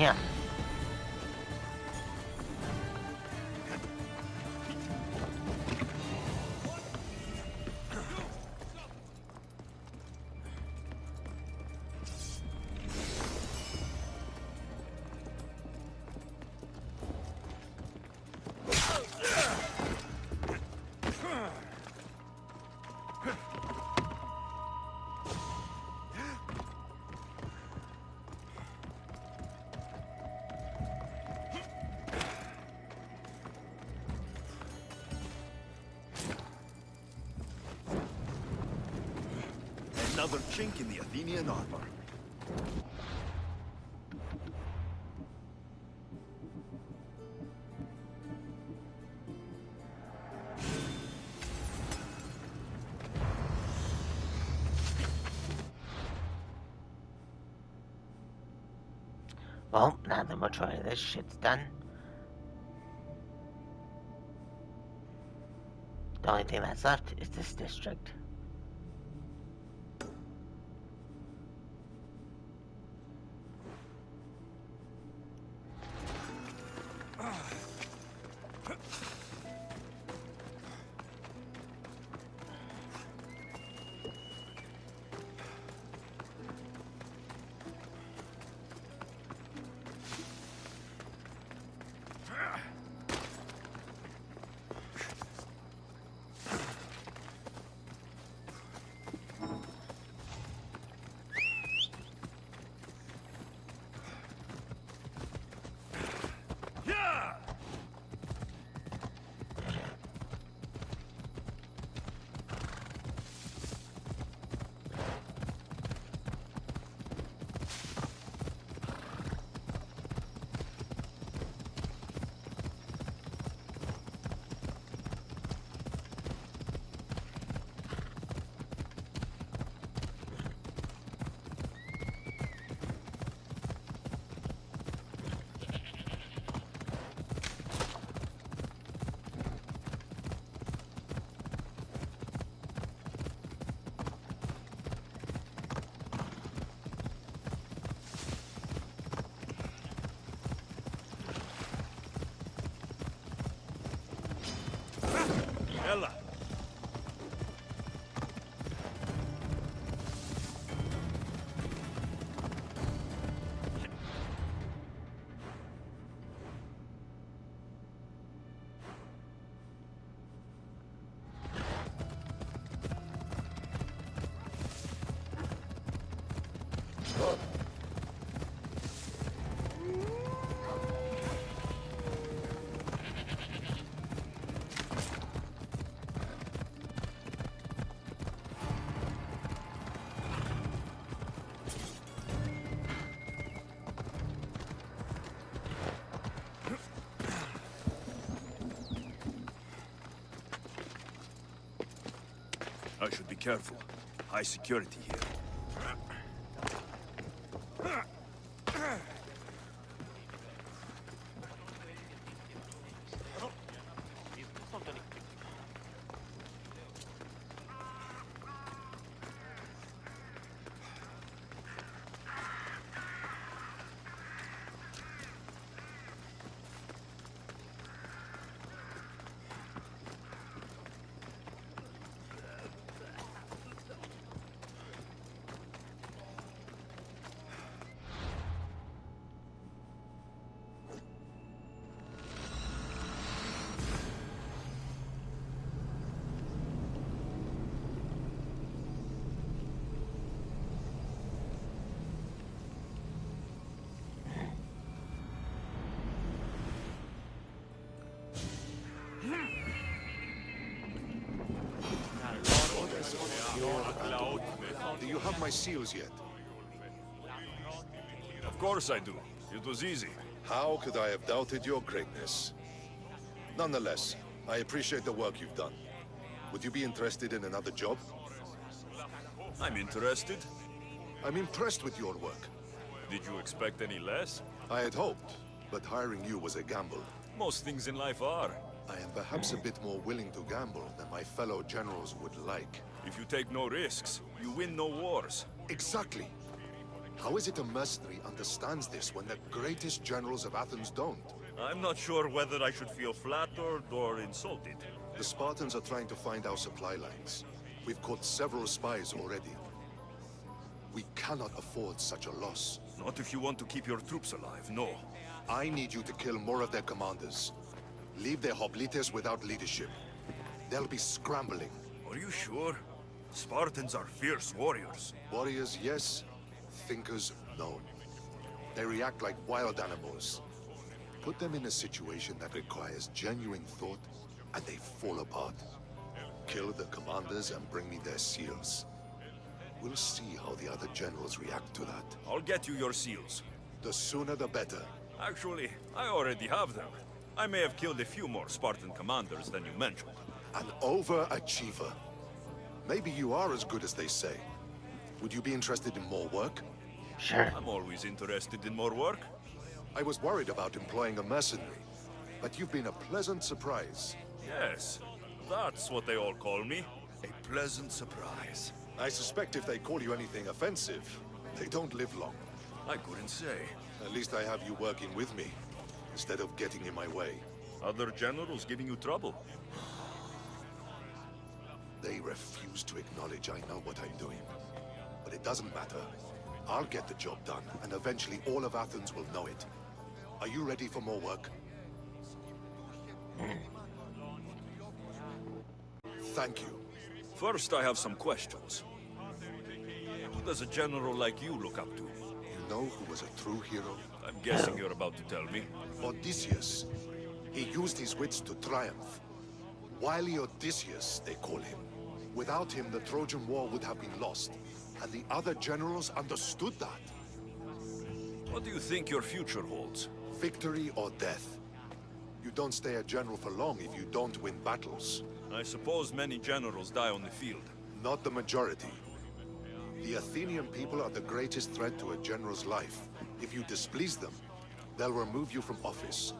here. Another chink in the Athenian armor. Well, now the majority of this shit's done. The only thing that's left is this district. Ella! I should be careful. High security here. Do you have my seals yet? Of course I do. It was easy. How could I have doubted your greatness? Nonetheless, I appreciate the work you've done. Would you be interested in another job? I'm interested. I'm impressed with your work. Did you expect any less? I had hoped, but hiring you was a gamble. Most things in life are. I am perhaps a bit more willing to gamble than my fellow generals would like. If you take no risks, you win no wars. Exactly. How is it a mercenary understands this when the greatest generals of Athens don't? I'm not sure whether I should feel flattered or insulted. The Spartans are trying to find our supply lines. We've caught several spies already. We cannot afford such a loss. Not if you want to keep your troops alive, no. I need you to kill more of their commanders. Leave their hoplites without leadership. They'll be scrambling. Are you sure? Spartans are fierce warriors. Warriors, yes. Thinkers, no. They react like wild animals. Put them in a situation that requires genuine thought, and they fall apart. Kill the commanders and bring me their seals. We'll see how the other generals react to that. I'll get you your seals. The sooner the better. Actually, I already have them. I may have killed a few more Spartan commanders than you mentioned. An overachiever. Maybe you are as good as they say. Would you be interested in more work? Sure. I'm always interested in more work. I was worried about employing a mercenary, but you've been a pleasant surprise. Yes, that's what they all call me. A pleasant surprise. I suspect if they call you anything offensive, they don't live long. I couldn't say. At least I have you working with me, instead of getting in my way. Other generals giving you trouble? They refuse to acknowledge I know what I'm doing. But it doesn't matter. I'll get the job done, and eventually all of Athens will know it. Are you ready for more work? Thank you. First, I have some questions. Who does a general like you look up to? You know who was a true hero? I'm guessing you're about to tell me. Odysseus. He used his wits to triumph. Wily Odysseus, they call him. Without him, the Trojan War would have been lost. And the other generals understood that. What do you think your future holds? Victory or death. You don't stay a general for long if you don't win battles. I suppose many generals die on the field. Not the majority. The Athenian people are the greatest threat to a general's life. If you displease them, they'll remove you from office,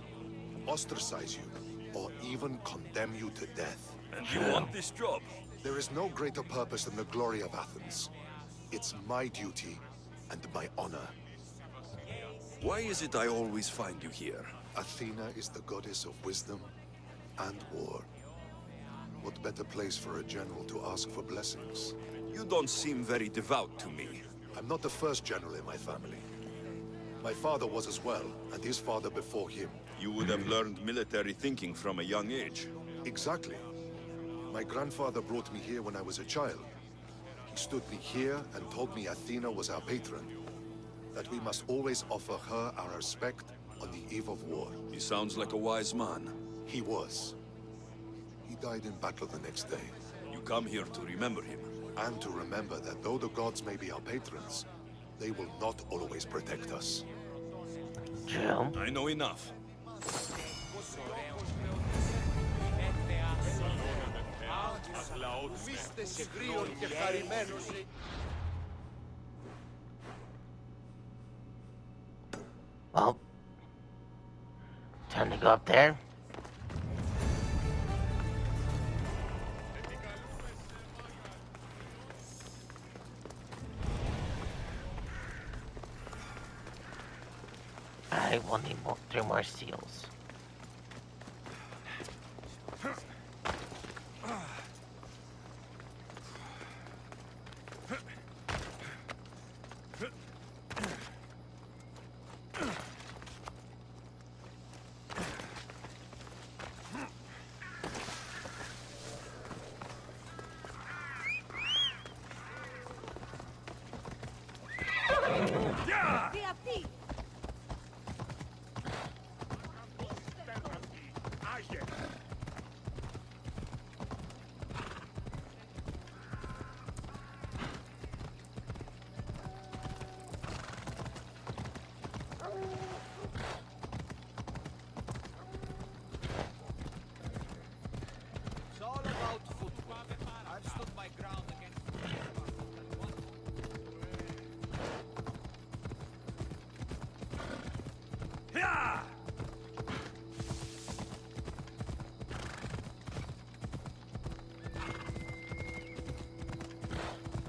ostracize you, or even condemn you to death. And you want this job? There is no greater purpose than the glory of Athens. It's my duty and my honor. Why is it I always find you here? Athena is the goddess of wisdom and war. What better place for a general to ask for blessings? You don't seem very devout to me. I'm not the first general in my family. My father was as well, and his father before him. You would have learned military thinking from a young age. Exactly. My grandfather brought me here when I was a child. He stood me here and told me Athena was our patron. That we must always offer her our respect on the eve of war. He sounds like a wise man. He was. He died in battle the next day. You come here to remember him. And to remember that though the gods may be our patrons, they will not always protect us. True. I know enough. Well, time to go up there. I will need 3 more seals.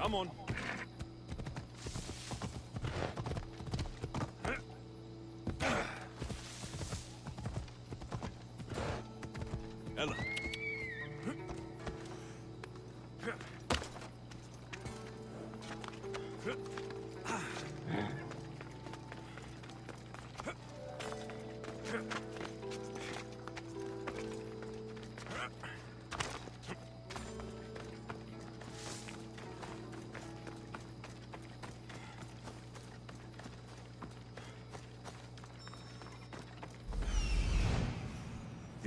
Come on.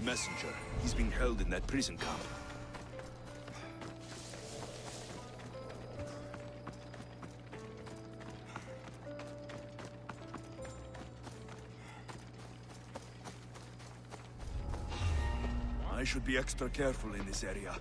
messenger. He's being held in that prison camp. I should be extra careful in this area.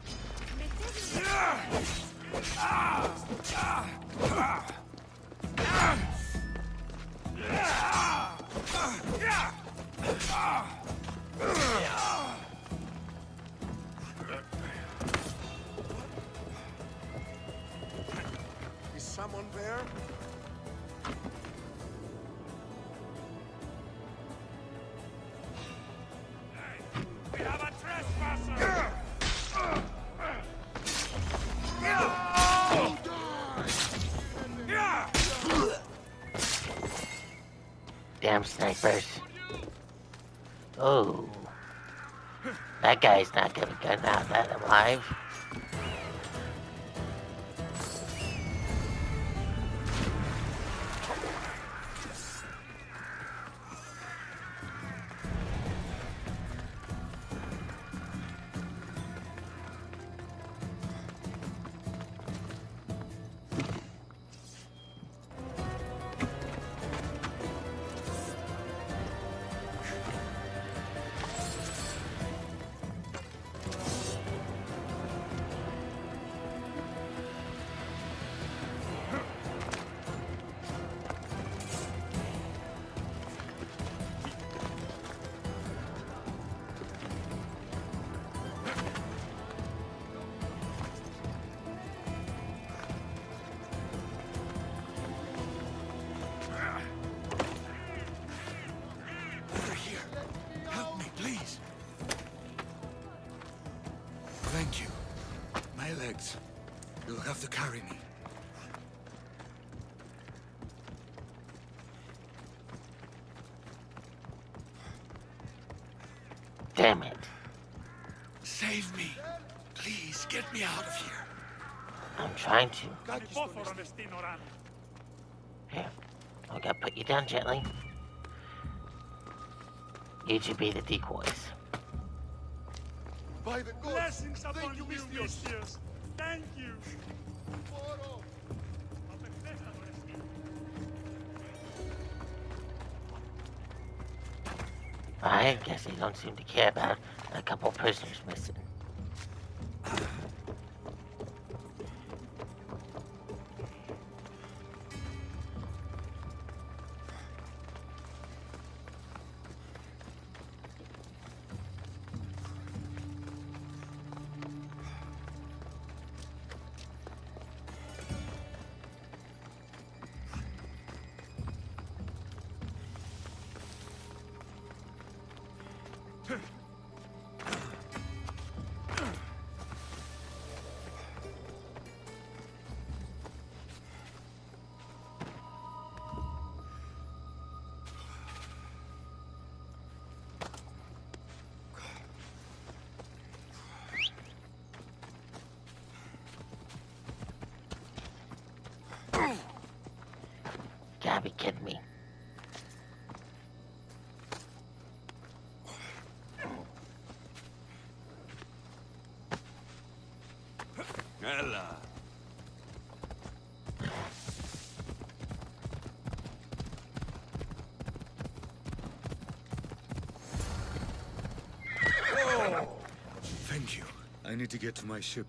Is someone there? We have a trespasser! Damn snipers. Oh. That guy's not gonna get out of that alive. Over here. Help me, please. Thank you. My legs. You'll have to carry me. Damn it. Save me. Please, get me out of here. I'm trying to. Destino ran. Here. I gotta put you down gently. You should be the decoys. By the gods! Blessings upon Thank you, you, Mistios! Mistios. Thank you. Moro! I guess they don't seem to care about a couple prisoners missing. Gotta be kidding me. Ella. Thank you. I need to get to my ship.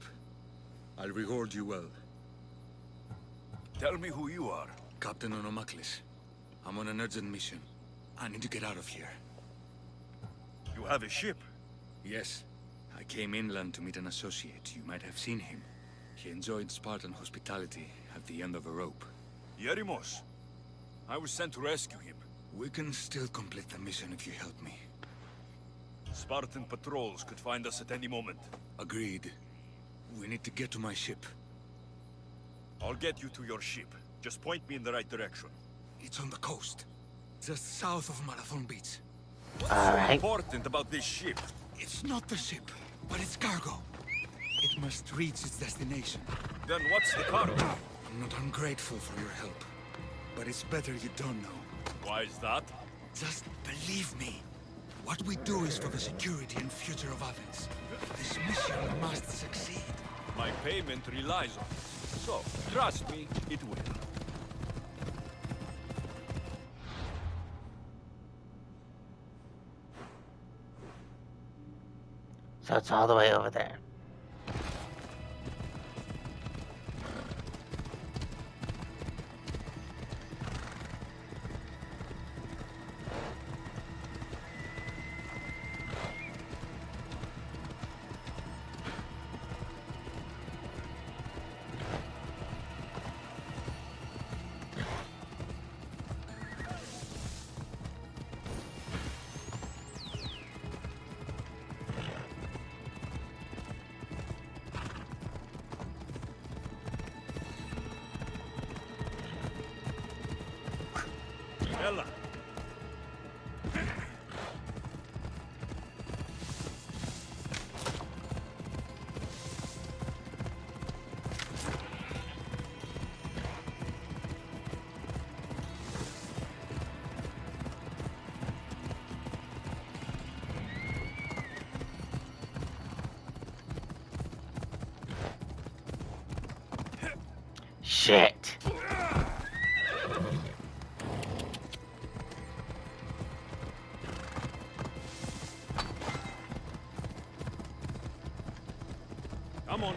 I'll reward you well. Tell me who you are. Captain Onomaklis. I'm on an urgent mission. I need to get out of here. You have a ship. Yes. I came inland to meet an associate. You might have seen him. He enjoyed Spartan hospitality at the end of a rope. Yerimos. I was sent to rescue him. We can still complete the mission if you help me. Spartan patrols could find us at any moment. Agreed. We need to get to my ship. I'll get you to your ship. Just point me in the right direction. It's on the coast. Just south of Marathon Beach. What's so important about this ship? It's not the ship, but it's cargo. It must reach its destination. Then what's the cargo? I'm not ungrateful for your help, but it's better you don't know. Why is that? Just believe me. What we do is for the security and future of Athens. This mission must succeed. My payment relies on it. So, trust me, it will. So it's all the way over there. Ella. Shit. Come on.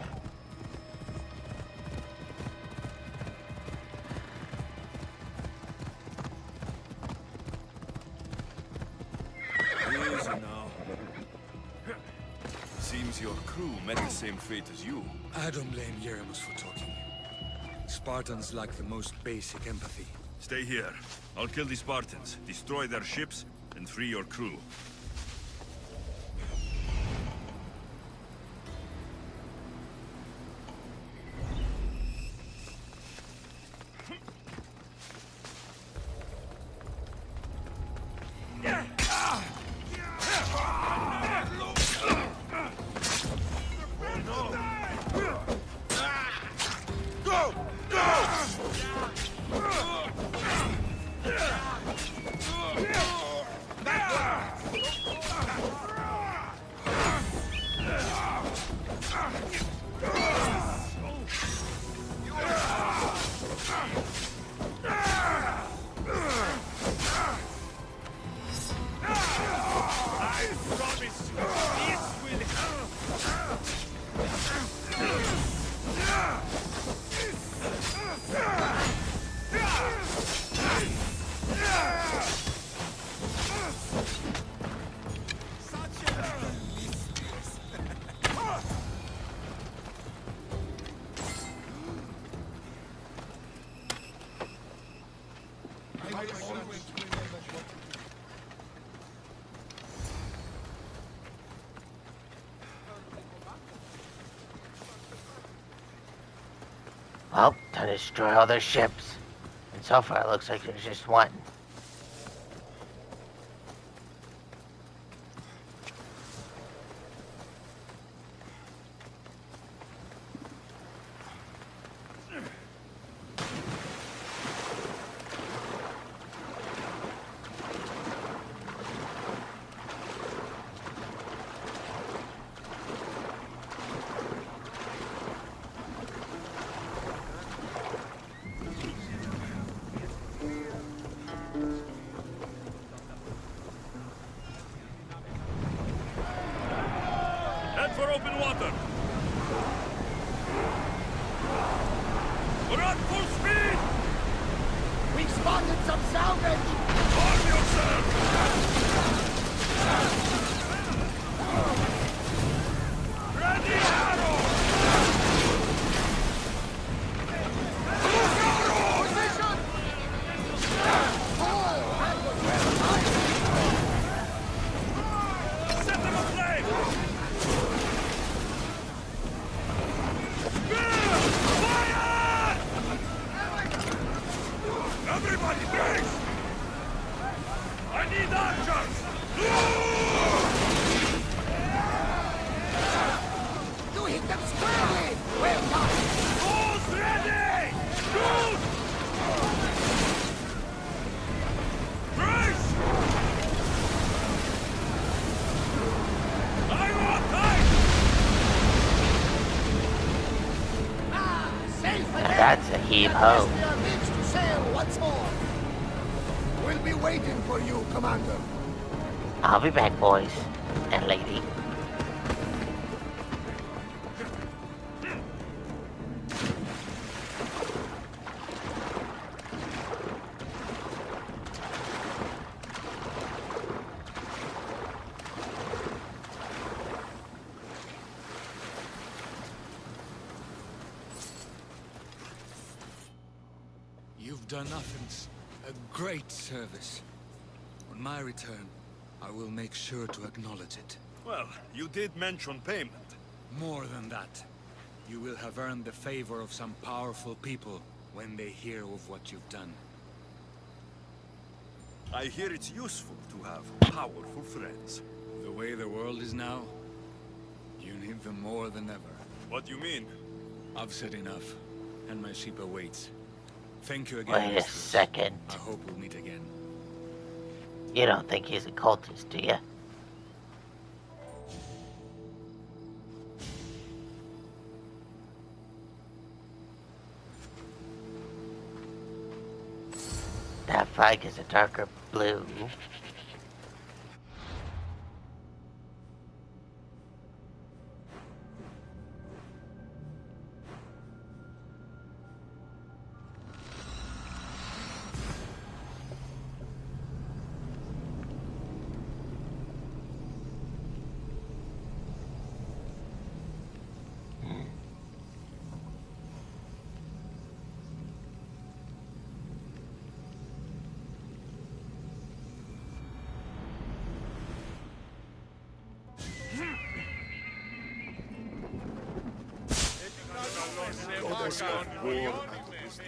Easy now. Seems your crew met the same fate as you. I don't blame Yeremus for talking. Spartans lack the most basic empathy. Stay here. I'll kill the Spartans, destroy their ships, and free your crew. Well, time to destroy all their ships. And so far, it looks like there's just one. Head for open water. We're at full speed! We've spotted some salvage! Arm yourself! Ready, arrow! Position! Oh, that was well timed! Set them aflame! Fire! Everybody, brace! I need archers! Heave ho. Bestia needs to sail once more. We'll be waiting for you, Commander. I'll be back, boys and lady. You've done Athens a great service. On my return, I will make sure to acknowledge it. Well, you did mention payment. More than that, you will have earned the favor of some powerful people when they hear of what you've done. I hear it's useful to have powerful friends. The way the world is now, you need them more than ever. What do you mean? I've said enough, and my ship awaits. Thank you again. Wait a mistress. second. I hope we'll meet again. You don't think he's a cultist, do you? That flag is a darker blue. Goddess of war and wisdom.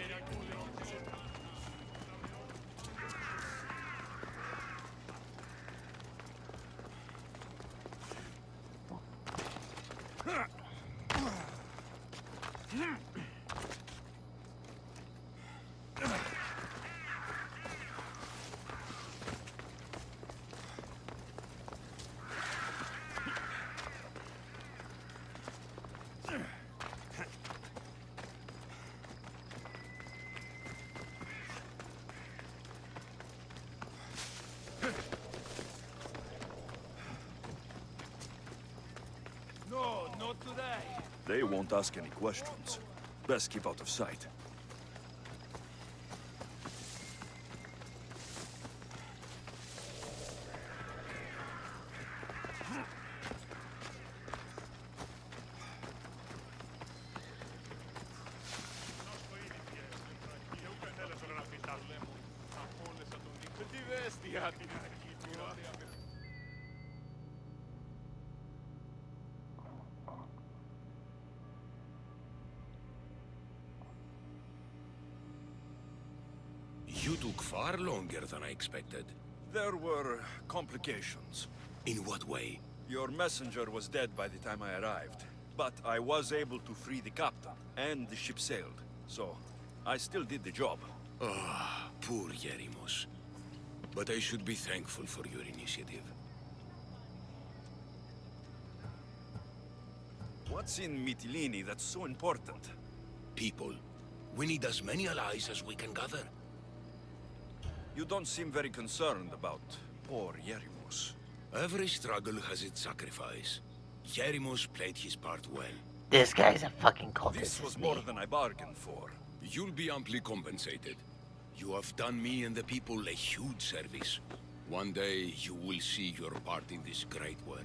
No, not today. They won't ask any questions. Best keep out of sight. You took far longer than I expected. There were complications. In what way? Your messenger was dead by the time I arrived. But I was able to free the captain, and the ship sailed. So, I still did the job. Ah, poor Yerimos. But I should be thankful for your initiative. What's in Mytilene that's so important? People. We need as many allies as we can gather. You don't seem very concerned about poor Yerimos. Every struggle has its sacrifice. Yerimos played his part well. This guy's a fucking cultist. This was isn't more he? than I bargained for. You'll be amply compensated. You have done me and the people a huge service. One day, you will see your part in this great work.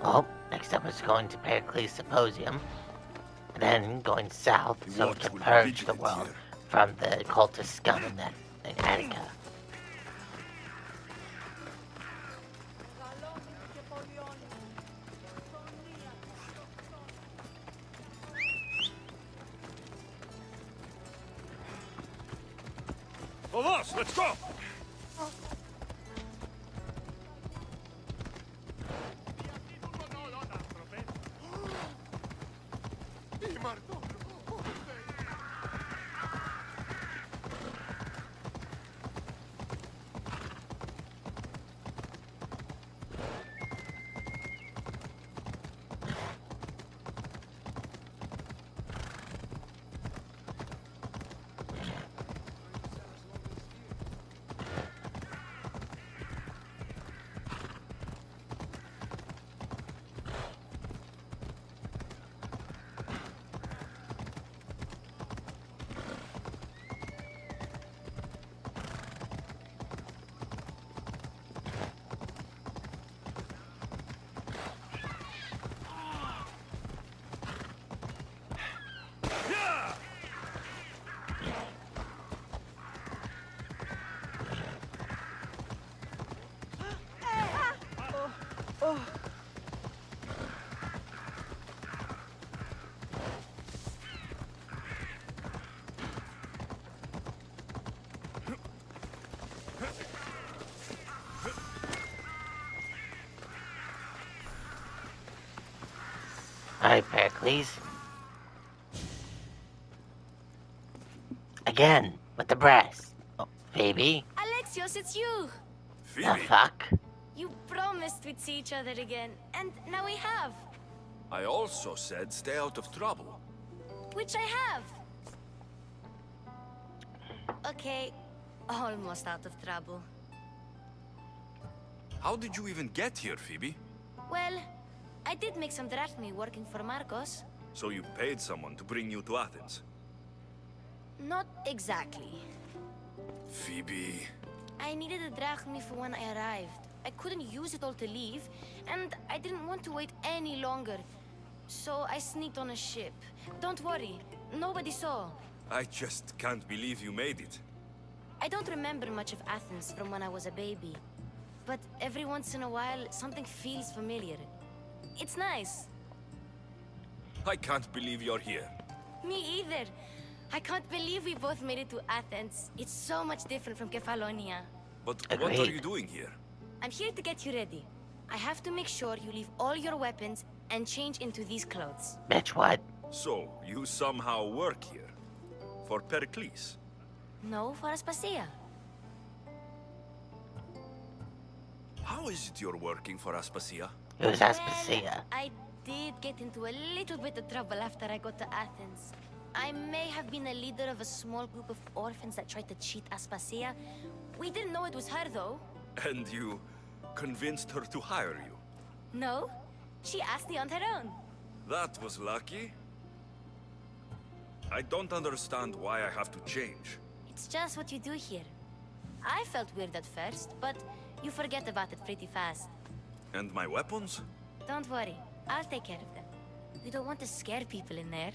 Well, next up is going to Pericles Symposium, and then going south so we can purge the world from the cultist scum in Attica. Vamos, let's go! Alright, Pericles. Again, with the brass. Oh, Phoebe? Alexios, it's you! The Phoebe, fuck? You promised we'd see each other again, and now we have. I also said stay out of trouble. Which I have. Okay, almost out of trouble. How did you even get here, Phoebe? Well, I did make some drachmi working for Marcos. So you paid someone to bring you to Athens? Not exactly. Phoebe... I needed a drachmi for when I arrived. I couldn't use it all to leave, and I didn't want to wait any longer. So I sneaked on a ship. Don't worry, nobody saw. I just can't believe you made it. I don't remember much of Athens from when I was a baby. But every once in a while, something feels familiar. It's nice. I can't believe you're here. Me either. I can't believe we both made it to Athens. It's so much different from Kefalonia. But what are you doing here? I'm here to get you ready. I have to make sure you leave all your weapons and change into these clothes. Bitch, what? So, you somehow work here? For Pericles? No, for Aspasia. How is it you're working for Aspasia? It was Aspasia. I did get into a little bit of trouble after I got to Athens. I may have been a leader of a small group of orphans that tried to cheat Aspasia. We didn't know it was her, though. And you convinced her to hire you? No, she asked me on her own. That was lucky. I don't understand why I have to change. It's just what you do here. I felt weird at first, but you forget about it pretty fast. And my weapons? Don't worry, I'll take care of them. We don't want to scare people in there.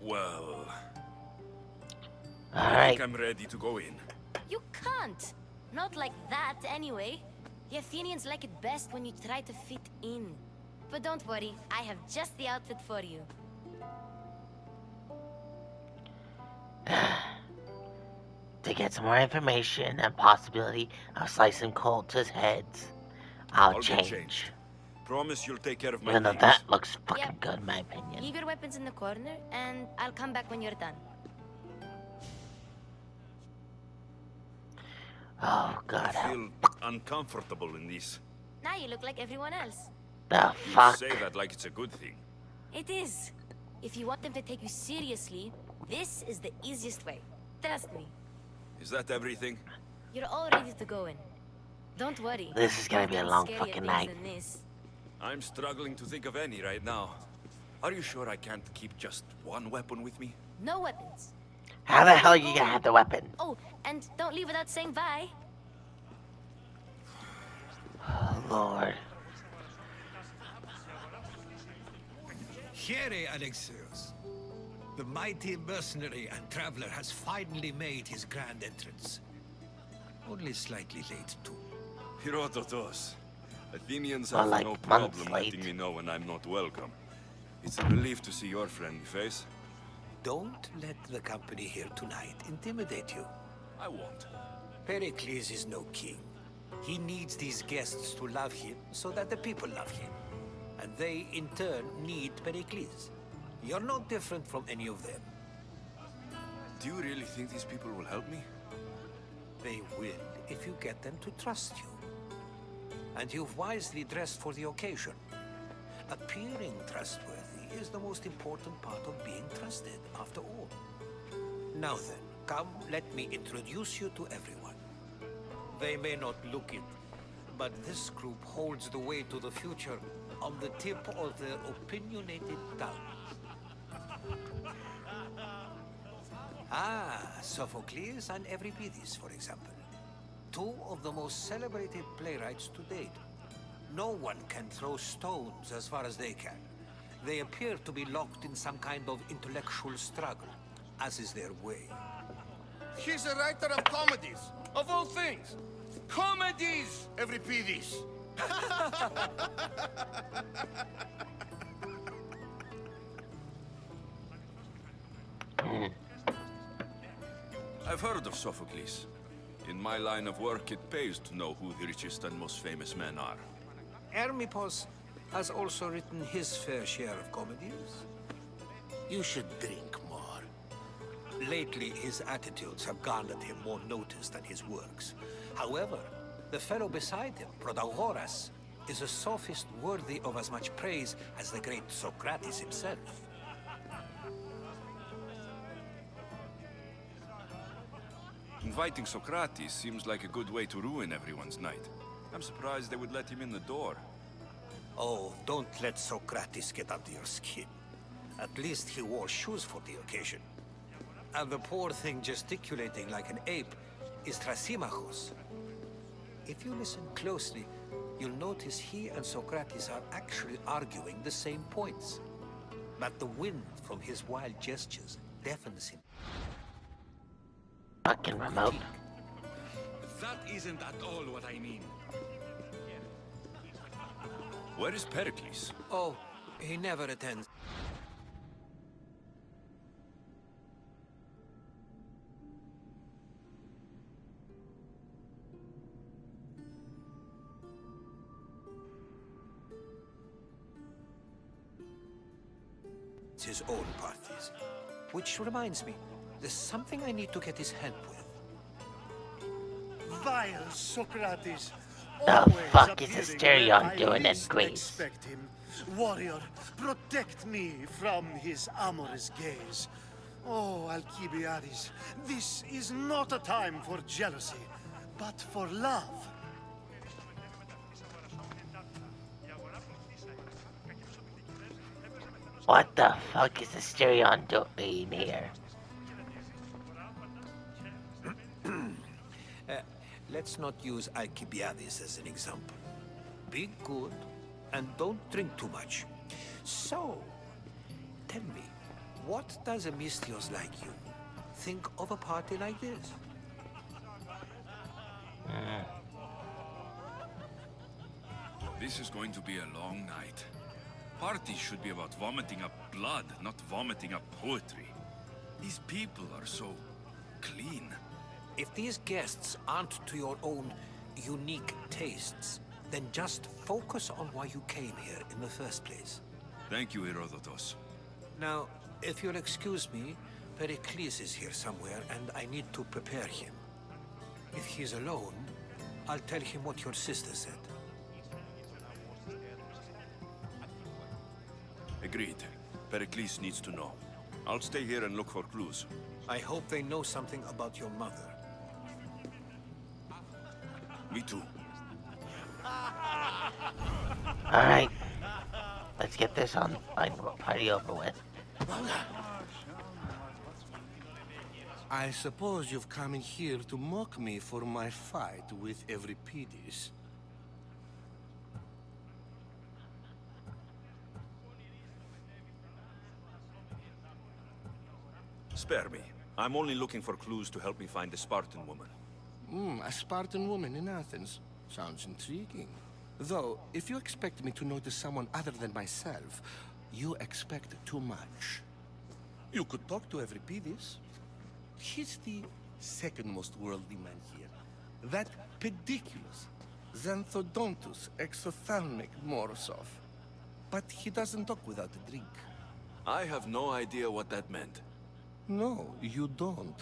Well... I Alright. think I'm ready to go in. You can't! Not like that, anyway. The Athenians like it best when you try to fit in. But don't worry, I have just the outfit for you. To get some more information and possibility of slicing Colt's heads, I'll get change. changed. Promise you'll take care of my Even though things. that looks fucking Yep. good in my opinion. Leave your weapons in the corner, and I'll come back when you're done. Oh god, I feel uncomfortable in this. Now you look like everyone else. the You fuck? say that like it's a good thing. It is. If you want them to take you seriously, this is the easiest way. Trust me. Is that everything? You're all ready to go in. Don't worry. This is gonna be a I've done long scarier fucking things night. than this. I'm struggling to think of any right now. Are you sure I can't keep just one weapon with me? No weapons. How the hell are you gonna have the weapon? Oh, and don't leave without saying bye. Oh lord. Here, Alexios. The mighty mercenary and traveler has finally made his grand entrance. Only slightly late, too. Herodotus. Athenians Well, have like no months problem late. letting me know when I'm not welcome. It's a relief to see your friendly face. Don't let the company here tonight intimidate you. I won't. Pericles is no king. He needs these guests to love him so that the people love him. And they, in turn, need Pericles. You're no different from any of them. Do you really think these people will help me? They will if you get them to trust you. And you've wisely dressed for the occasion. Appearing trustworthy is the most important part of being trusted, after all. Now then, come, let me introduce you to everyone. They may not look it, but this group holds the way to the future on the tip of their opinionated tongues. Sophocles and Euripides, for example. Two of the most celebrated playwrights to date. No one can throw stones as far as they can. They appear to be locked in some kind of intellectual struggle, as is their way. He's a writer of comedies, of all things. Comedies, Euripides. I've heard of Sophocles. In my line of work, it pays to know who the richest and most famous men are. Hermippos, has also written his fair share of comedies. You should drink more. Lately, his attitudes have garnered him more notice than his works. However, the fellow beside him, Protagoras, is a sophist worthy of as much praise as the great Socrates himself. Inviting Socrates seems like a good way to ruin everyone's night. I'm surprised they would let him in the door. Oh, don't let Socrates get under your skin. At least he wore shoes for the occasion. And the poor thing gesticulating like an ape is Thrasymachos. If you listen closely, you'll notice he and Socrates are actually arguing the same points. But the wind from his wild gestures deafens him. Fucking remote. That isn't at all what I mean. Where is Pericles? Oh, he never attends. His own parties. Which reminds me, there's something I need to get his help with. Vile Socrates. The fuck is Asterion doing in Greece? Expect him. Warrior, protect me from his amorous gaze. Oh, Alcibiades, this is not a time for jealousy, but for love. What the fuck is Asterion doing here? Let's not use Alcibiades as an example. Be good and don't drink too much. So, tell me, what does a Misthios like you think of a party like this? This is going to be a long night. Parties should be about vomiting up blood, not vomiting up poetry. These people are so clean. If these guests aren't to your own unique tastes, then just focus on why you came here in the first place. Thank you, Herodotus. Now, if you'll excuse me, Pericles is here somewhere, and I need to prepare him. If he's alone, I'll tell him what your sister said. Agreed. Pericles needs to know. I'll stay here and look for clues. I hope they know something about your mother. Me too. Alright. Let's get this party over with. I suppose you've come in here to mock me for my fight with Euripides. Spare me. I'm only looking for clues to help me find a Spartan woman. A Spartan woman in Athens. Sounds intriguing. Though, if you expect me to notice someone other than myself, you expect too much. You could talk to Euripides. He's the second most worldly man here. That pediculous, Xanthodontus exophthalmic Morosov. But he doesn't talk without a drink. I have no idea what that meant. No, you don't.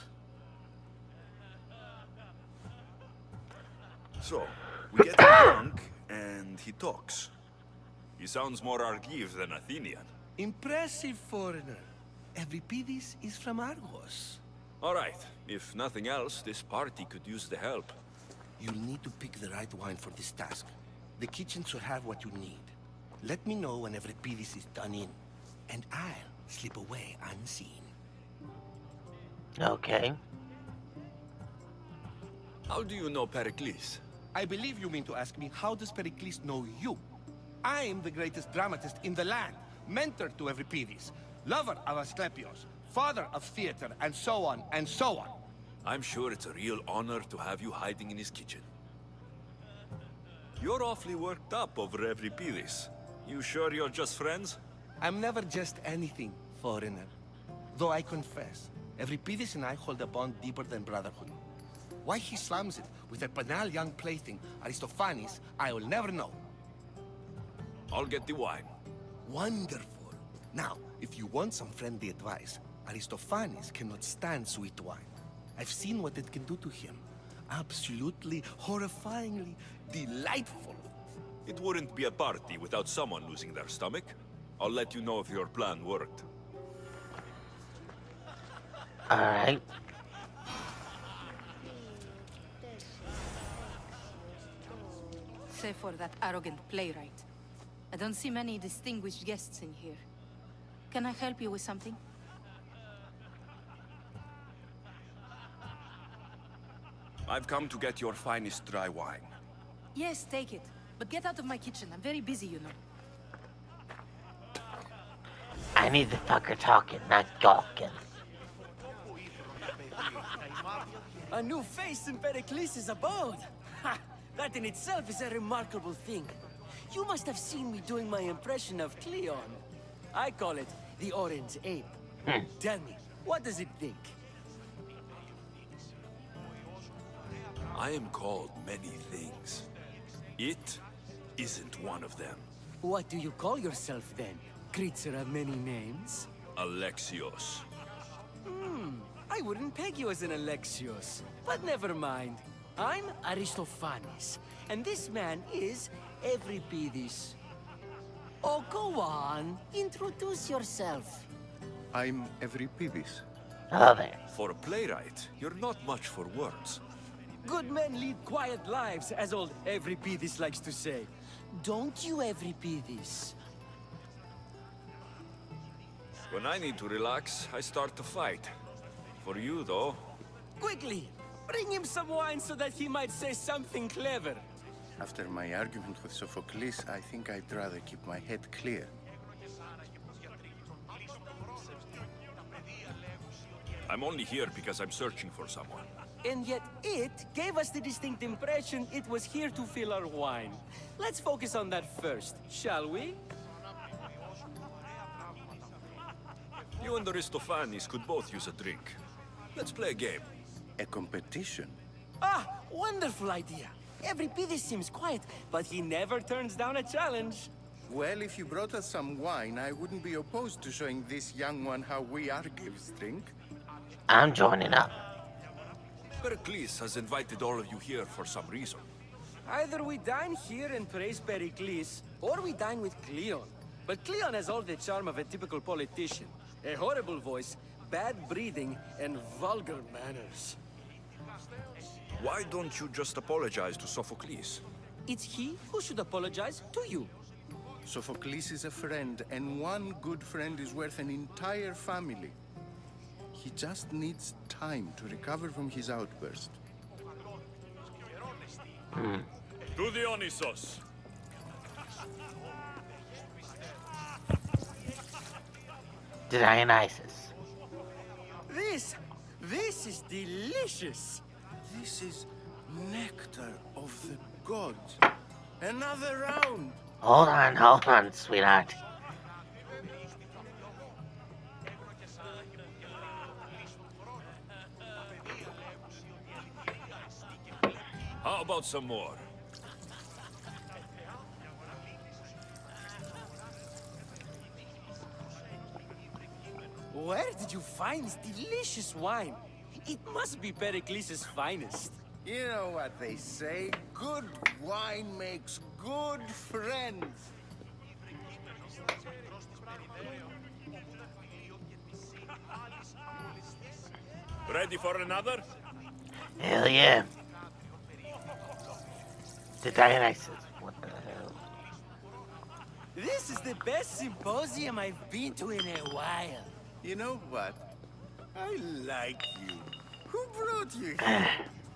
So, we get him drunk, and he talks. He sounds more Argive than Athenian. Impressive, foreigner. Euripides is from Argos. All right. If nothing else, this party could use the help. You'll need to pick the right wine for this task. The kitchen should have what you need. Let me know when Euripides is done in, and I'll slip away unseen. Okay. How do you know Pericles? I believe you mean to ask me, how does Pericles know you? I'm the greatest dramatist in the land, mentor to Euripides, lover of Asclepios, father of theater, and so on, and so on. I'm sure it's a real honor to have you hiding in his kitchen. You're awfully worked up over Euripides. You sure you're just friends? I'm never just anything, foreigner. Though I confess, Euripides and I hold a bond deeper than brotherhood. Why he slams it with a banal young plaything, Aristophanes, I will never know. I'll get the wine. Wonderful. Now, if you want some friendly advice, Aristophanes cannot stand sweet wine. I've seen what it can do to him. Absolutely, horrifyingly delightful. It wouldn't be a party without someone losing their stomach. I'll let you know if your plan worked. Alright. Save for that arrogant playwright. I don't see many distinguished guests in here. Can I help you with something? I've come to get your finest dry wine. Yes, take it. But get out of my kitchen. I'm very busy, you know. I need the fucker talking, not gawking. A new face in Pericles' abode! Ha! That in itself is a remarkable thing. You must have seen me doing my impression of Cleon. I call it the Orange Ape. Tell me, what does it think? I am called many things. It isn't one of them. What do you call yourself then? Creature of many names? Alexios. I wouldn't peg you as an Alexios. But never mind. I'm Aristophanes, and this man is Euripides. Oh, go on. Introduce yourself. I'm Euripides. Hello there. For a playwright, you're not much for words. Good men lead quiet lives, as old Euripides likes to say. Don't you, Euripides? When I need to relax, I start to fight. For you, though... Quickly! Bring him some wine so that he might say something clever. After my argument with Sophocles, I think I'd rather keep my head clear. I'm only here because I'm searching for someone. And yet it gave us the distinct impression it was here to fill our wine. Let's focus on that first, shall we? You and Aristophanes could both use a drink. Let's play a game. A competition? Ah, wonderful idea. Euripides seems quiet, but he never turns down a challenge. Well, if you brought us some wine, I wouldn't be opposed to showing this young one how we Argives drink. I'm joining up. Pericles has invited all of you here for some reason. Either we dine here and praise Pericles, or we dine with Cleon. But Cleon has all the charm of a typical politician. A horrible voice, bad breeding, and vulgar manners. Why don't you just apologize to Sophocles? It's he who should apologize to you. Sophocles is a friend, and one good friend is worth an entire family. He just needs time to recover from his outburst. To the Onisos! Dionysus. This is delicious. This is nectar of the gods. Another round! Hold on, sweetheart. How about some more? Where did you find this delicious wine? It must be Pericles' finest. You know what they say, good wine makes good friends. Ready for another? Hell yeah. The Dionysus. What the hell? This is the best symposium I've been to in a while. You know what? I like you. Who brought you here?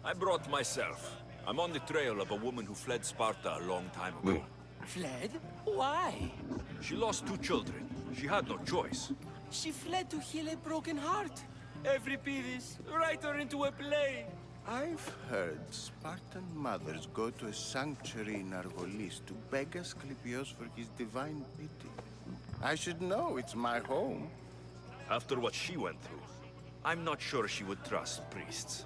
I brought myself. I'm on the trail of a woman who fled Sparta a long time ago. Fled? Why? She lost 2 children. She had no choice. She fled to heal a broken heart. Euripides, write her into a play. I've heard Spartan mothers go to a sanctuary in Argolis to beg Asclepios for his divine pity. I should know, it's my home. After what she went through, I'm not sure she would trust priests.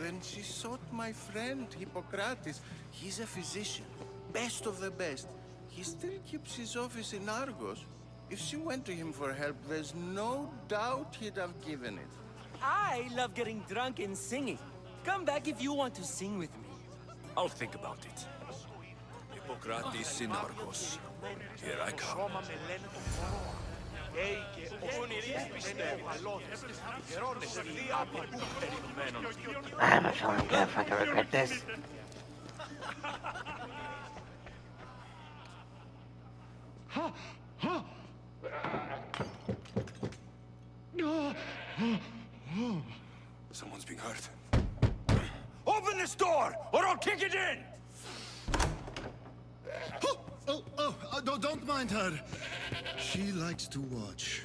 Then she sought my friend, Hippocrates. He's a physician, best of the best. He still keeps his office in Argos. If she went to him for help, there's no doubt he'd have given it. I love getting drunk and singing. Come back if you want to sing with me. I'll think about it. Hippocrates in Argos. Here I come. I have a feeling I'm gonna fucking regret this. Someone's being hurt. Open this door, or I'll kick it in! Don't mind her. She likes to watch.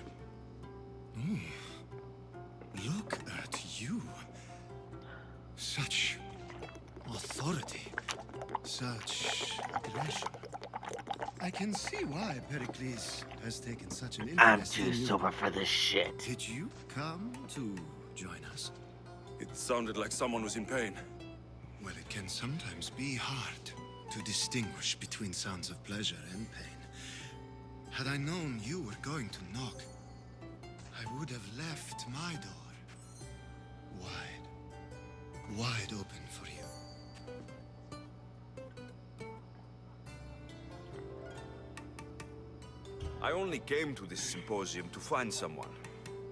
Ooh. Look at you. Such authority. Such aggression. I can see why Pericles has taken such an I'm interest too in you. sober for this shit. Did you come to join us? It sounded like someone was in pain. Well, it can sometimes be hard to distinguish between sounds of pleasure and pain. Had I known you were going to knock, I would have left my door wide open for you. I only came to this symposium to find someone.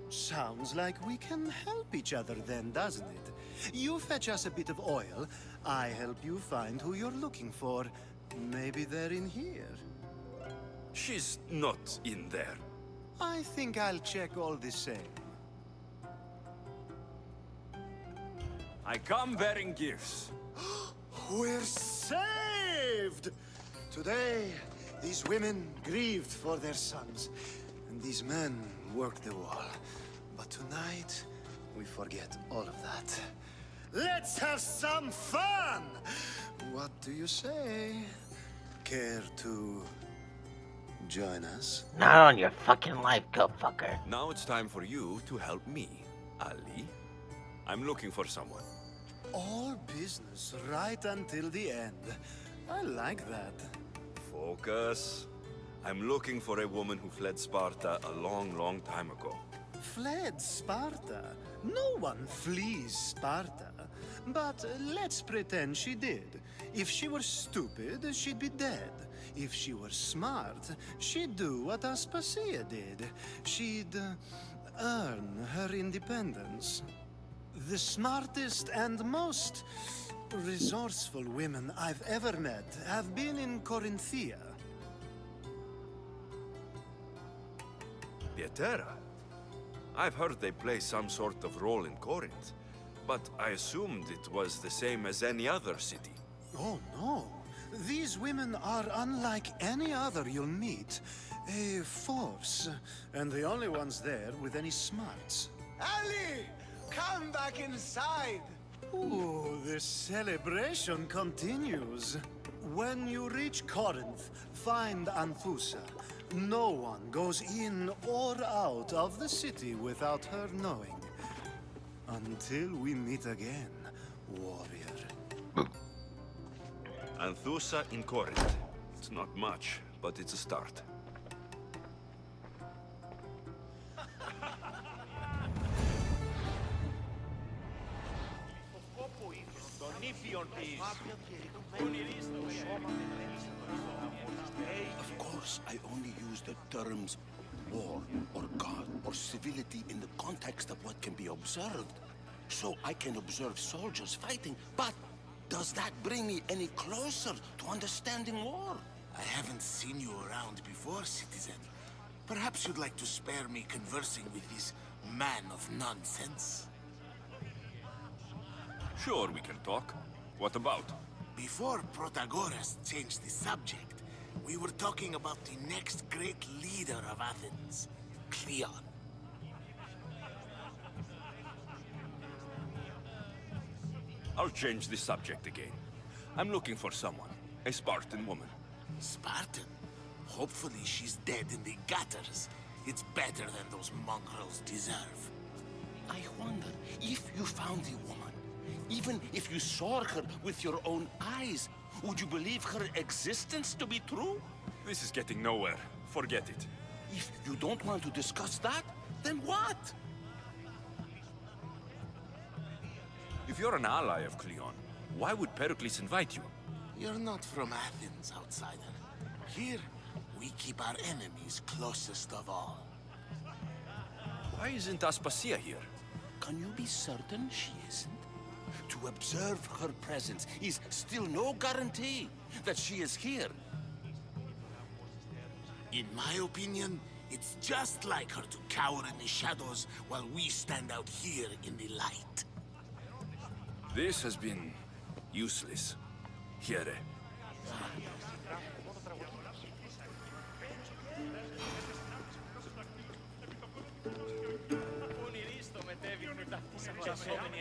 Sounds like we can help each other then, doesn't it? You fetch us a bit of oil, I help you find who you're looking for. Maybe they're in here. She's not in there. I think I'll check all the same. I come bearing gifts. We're saved! Today, these women grieved for their sons, and these men worked the wall. But tonight, we forget all of that. Let's have some fun! What do you say? Care to join us? Not on your fucking life, go fucker. Now it's time for you to help me, Ali. I'm looking for someone. All business right until the end. I like that. Focus. I'm looking for a woman who fled Sparta a long, long time ago. Fled Sparta? No one flees Sparta. But let's pretend she did. If she were stupid, she'd be dead. If she were smart, she'd do what Aspasia did. She'd earn her independence. The smartest and most resourceful women I've ever met have been in Corinthia. Pietera? I've heard they play some sort of role in Corinth, but I assumed it was the same as any other city. Oh, no. These women are unlike any other you'll meet. A force, and the only ones there with any smarts. Ali! Come back inside! Ooh, the celebration continues. When you reach Corinth, find Anthusa. No one goes in or out of the city without her knowing. Until we meet again, warrior. Anthusa in Corinth. It's not much, but it's a start. Of course, I only use the terms war or god or civility in the context of what can be observed. So I can observe soldiers fighting, but does that bring me any closer to understanding war? I haven't seen you around before, citizen. Perhaps you'd like to spare me conversing with this man of nonsense? Sure, we can talk. What about? Before Protagoras changed the subject, we were talking about the next great leader of Athens, Cleon. I'll change the subject again. I'm looking for someone. A Spartan woman. Spartan? Hopefully she's dead in the gutters. It's better than those mongrels deserve. I wonder, if you found the woman, even if you saw her with your own eyes, would you believe her existence to be true? This is getting nowhere. Forget it. If you don't want to discuss that, then what? If you're an ally of Cleon, why would Pericles invite you? You're not from Athens, outsider. Here, we keep our enemies closest of all. Why isn't Aspasia here? Can you be certain she isn't? To observe her presence is still no guarantee that she is here. In my opinion, it's just like her to cower in the shadows while we stand out here in the light. This has been useless. Here.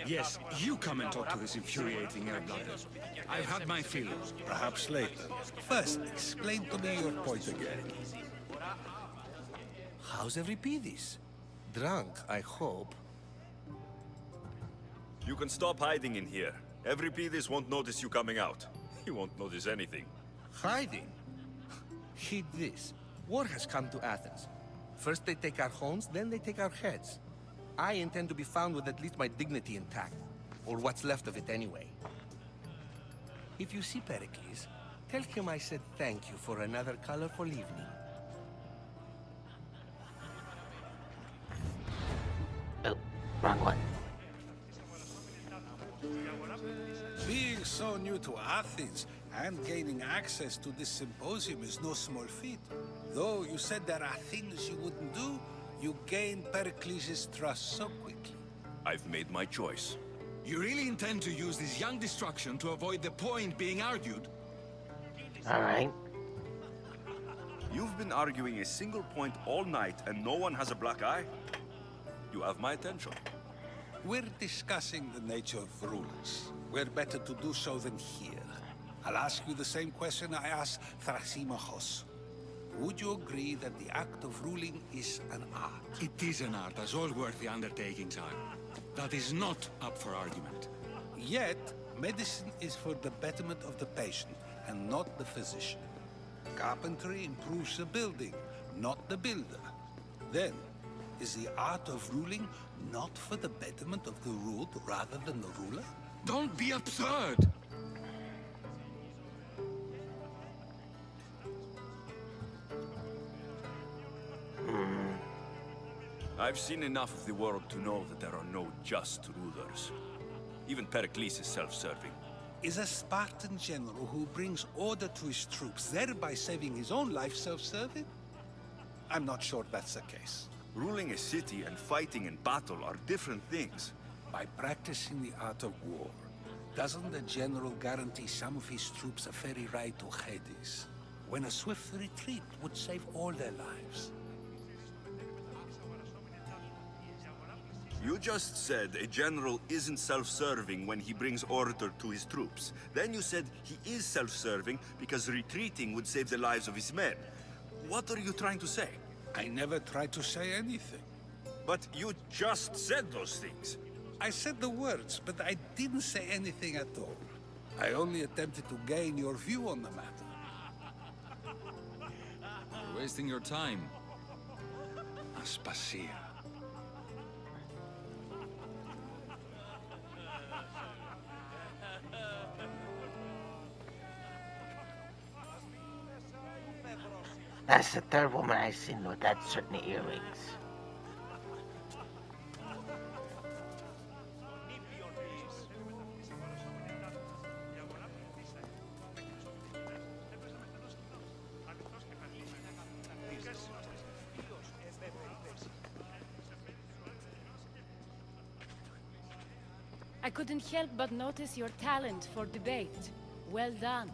Yes, you come and talk to this infuriating air-blooded. I've had my fill. Perhaps later. First, explain to me your point again. How's Euripides? Drunk, I hope. You can stop hiding in here. Euripides won't notice you coming out. He won't notice anything. Hiding? Heed this. War has come to Athens. First they take our homes, then they take our heads. I intend to be found with at least my dignity intact. Or what's left of it anyway. If you see Pericles, tell him I said thank you for another colorful evening. Oh, wrong one. Being so new to Athens and gaining access to this symposium is no small feat. Though you said there are things you wouldn't do, you gained Pericles' trust so quickly. I've made my choice. You really intend to use this young destruction to avoid the point being argued? Alright. You've been arguing a single point all night and no one has a black eye? You have my attention. We're discussing the nature of rulers. Where better to do so than here? I'll ask you the same question I asked Thrasymachos. Would you agree that the act of ruling is an art? It is an art, as all worthy undertakings are. That is not up for argument. Yet, medicine is for the betterment of the patient, and not the physician. Carpentry improves the building, not the builder. Then, is the art of ruling not for the betterment of the ruled rather than the ruler? Don't be absurd! I've seen enough of the world to know that there are no just rulers. Even Pericles is self-serving. Is a Spartan general who brings order to his troops, thereby saving his own life, self-serving? I'm not sure that's the case. Ruling a city and fighting in battle are different things. By practicing the art of war, doesn't the general guarantee some of his troops a ferry ride to Hades, when a swift retreat would save all their lives? You just said a general isn't self-serving when he brings order to his troops. Then you said he is self-serving because retreating would save the lives of his men. What are you trying to say? I never tried to say anything. But you just said those things. I said the words, but I didn't say anything at all. I only attempted to gain your view on the matter. You're wasting your time. Aspasia. That's the third woman I've seen with that certain earrings. I couldn't help but notice your talent for debate. Well done.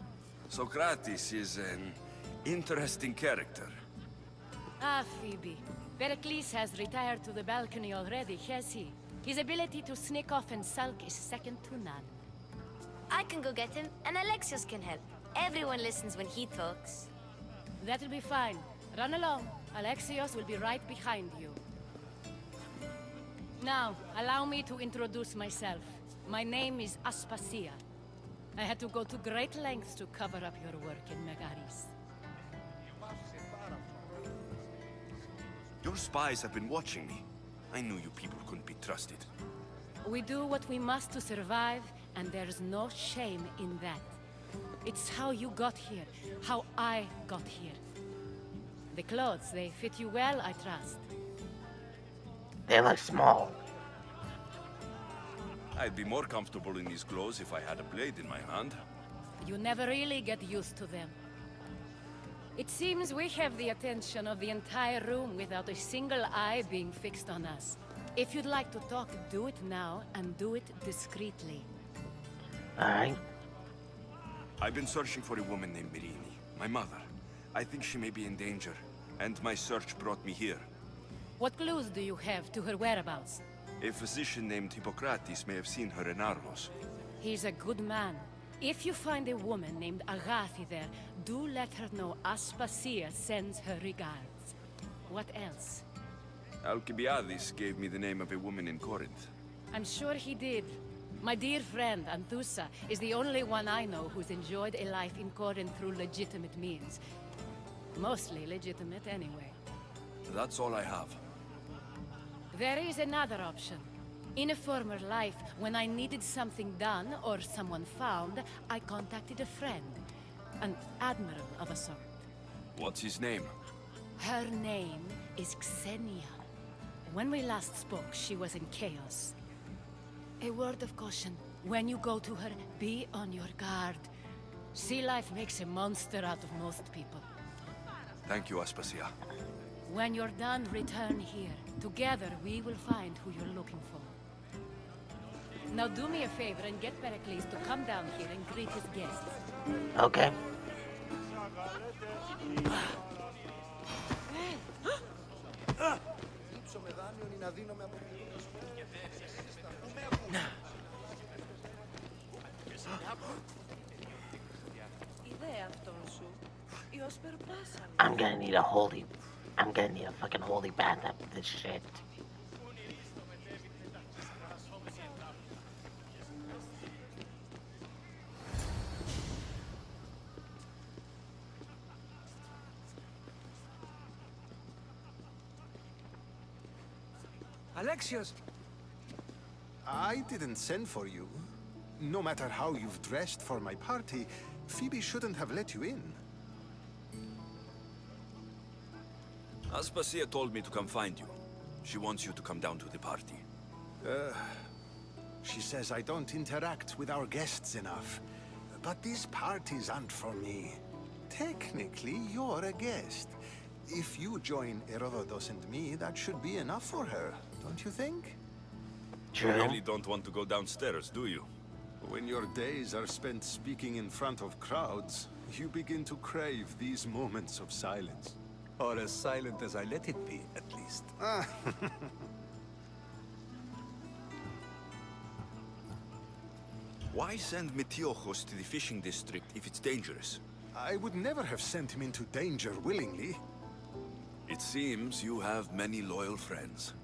Socrates is an interesting character. Ah, Phoebe. Pericles has retired to the balcony already, has he? His ability to sneak off and sulk is second to none. I can go get him, and Alexios can help. Everyone listens when he talks. That'll be fine. Run along. Alexios will be right behind you. Now, allow me to introduce myself. My name is Aspasia. I had to go to great lengths to cover up your work in Megaris. Your spies have been watching me. I knew you people couldn't be trusted. We do what we must to survive, and there's no shame in that. It's how you got here, how I got here. The clothes, they fit you well, I trust. They look small. I'd be more comfortable in these clothes if I had a blade in my hand. You never really get used to them. It seems we have the attention of the entire room without a single eye being fixed on us. If you'd like to talk, do it now, and do it discreetly. Alright. I've been searching for a woman named Mirini, my mother. I think she may be in danger, and my search brought me here. What clues do you have to her whereabouts? A physician named Hippocrates may have seen her in Argos. He's a good man. If you find a woman named Agathi there, do let her know Aspasia sends her regards. What else? Alcibiades gave me the name of a woman in Corinth. I'm sure he did. My dear friend, Anthusa, is the only one I know who's enjoyed a life in Corinth through legitimate means. Mostly legitimate, anyway. That's all I have. There is another option. In a former life, when I needed something done or someone found, I contacted a friend. An admiral of a sort. What's his name? Her name is Xenia. When we last spoke, she was in chaos. A word of caution. When you go to her, be on your guard. Sea life makes a monster out of most people. Thank you, Aspasia. When you're done, return here. Together, we will find who you're looking for. Now do me a favor and get Pericles to come down here and greet his guests. Okay. I'm gonna need a fucking holy bath after this shit. Alexios! I didn't send for you. No matter how you've dressed for my party, Phoebe shouldn't have let you in. Aspasia told me to come find you. She wants you to come down to the party. She says I don't interact with our guests enough. But these parties aren't for me. Technically, you're a guest. If you join Herodotus and me, that should be enough for her, don't you think? You really don't want to go downstairs, do you? When your days are spent speaking in front of crowds, you begin to crave these moments of silence. Or as silent as I let it be, at least. Why send Metiochos to the fishing district if it's dangerous? I would never have sent him into danger willingly. It seems you have many loyal friends.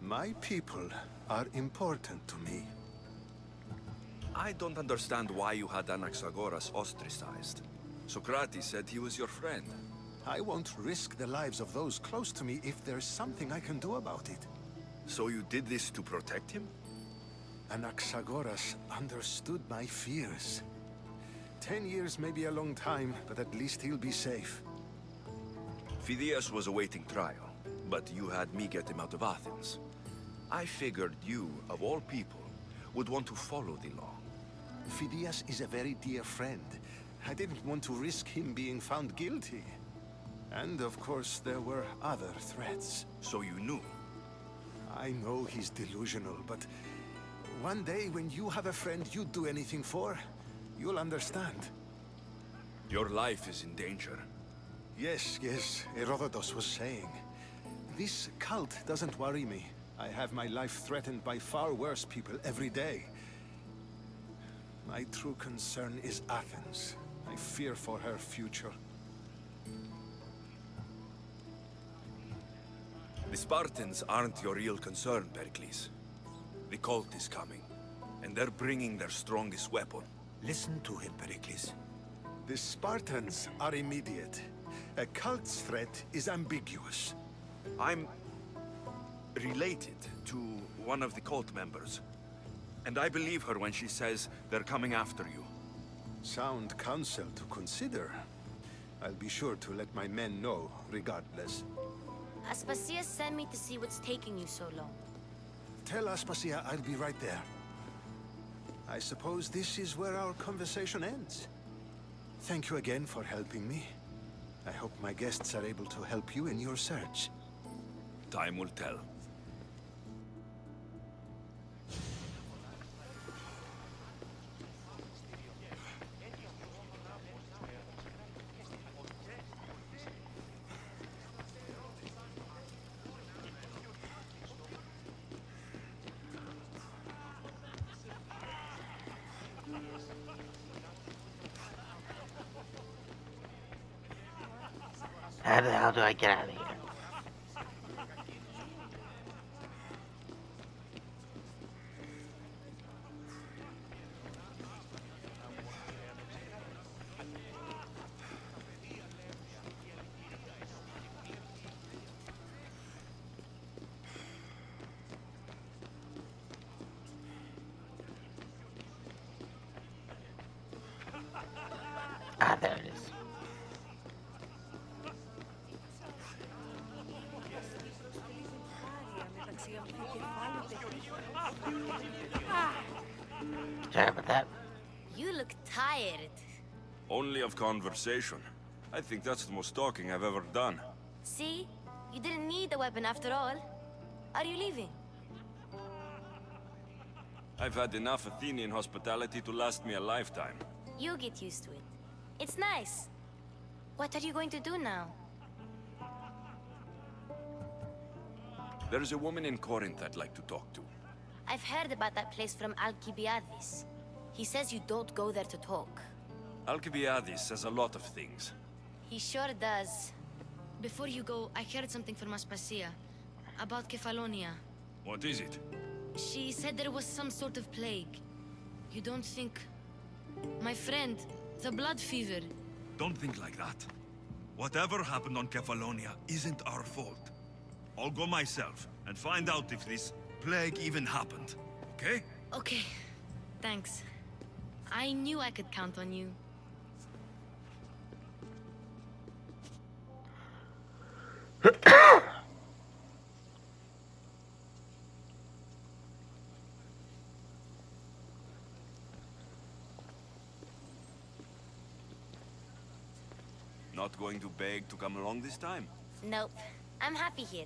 My people are important to me. I don't understand why you had Anaxagoras ostracized. Socrates said he was your friend. I won't risk the lives of those close to me if there's something I can do about it. So you did this to protect him? Anaxagoras understood my fears. 10 years may be a long time, but at least he'll be safe. Phidias was awaiting trial, but you had me get him out of Athens. I figured you, of all people, would want to follow the law. Phidias is a very dear friend. I didn't want to risk him being found guilty. And of course, there were other threats. So you knew? I know he's delusional, but one day when you have a friend you'd do anything for, you'll understand. Your life is in danger. Yes, Herodotus was saying. This cult doesn't worry me. I have my life threatened by far worse people every day. My true concern is Athens. I fear for her future. The Spartans aren't your real concern, Pericles. The cult is coming, and they're bringing their strongest weapon. Listen to him, Pericles. The Spartans are immediate. A cult's threat is ambiguous. I'm related to one of the cult members. And I believe her when she says they're coming after you. Sound counsel to consider. I'll be sure to let my men know, regardless. Aspasia sent me to see what's taking you so long. Tell Aspasia I'll be right there. I suppose this is where our conversation ends. Thank you again for helping me. I hope my guests are able to help you in your search. Time will tell. How the hell do I get out of here? Ah, there it is. Sorry about that. You look tired. Only of conversation. I think that's the most talking I've ever done. See? You didn't need the weapon after all. Are you leaving? I've had enough Athenian hospitality to last me a lifetime. You'll get used to it. It's nice. What are you going to do now? There's a woman in Corinth I'd like to talk to. I've heard about that place from Alcibiades. He says you don't go there to talk. Alcibiades says a lot of things. He sure does. Before you go, I heard something from Aspasia. About Kefalonia. What is it? She said there was some sort of plague. You don't think... My friend, the blood fever. Don't think like that. Whatever happened on Kefalonia isn't our fault. I'll go myself and find out if this plague even happened, okay? Okay, thanks. I knew I could count on you. Not going to beg to come along this time? Nope. I'm happy here.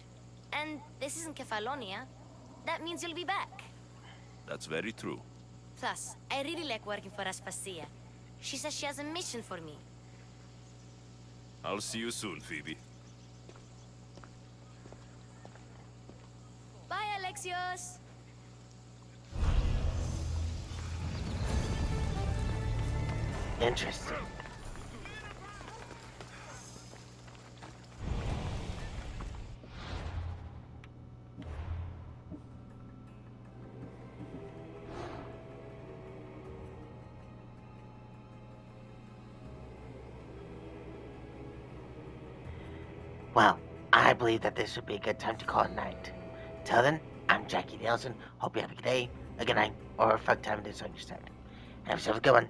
And this isn't Kefalonia. That means you'll be back. That's very true. Plus, I really like working for Aspasia. She says she has a mission for me. I'll see you soon, Phoebe. Bye, Alexios! Interesting. Well, I believe that this would be a good time to call it night. Till then, I'm Jackie Nielsen. Hope you have a good day, a good night, or a fun time to do so on your side. Have yourself a good one.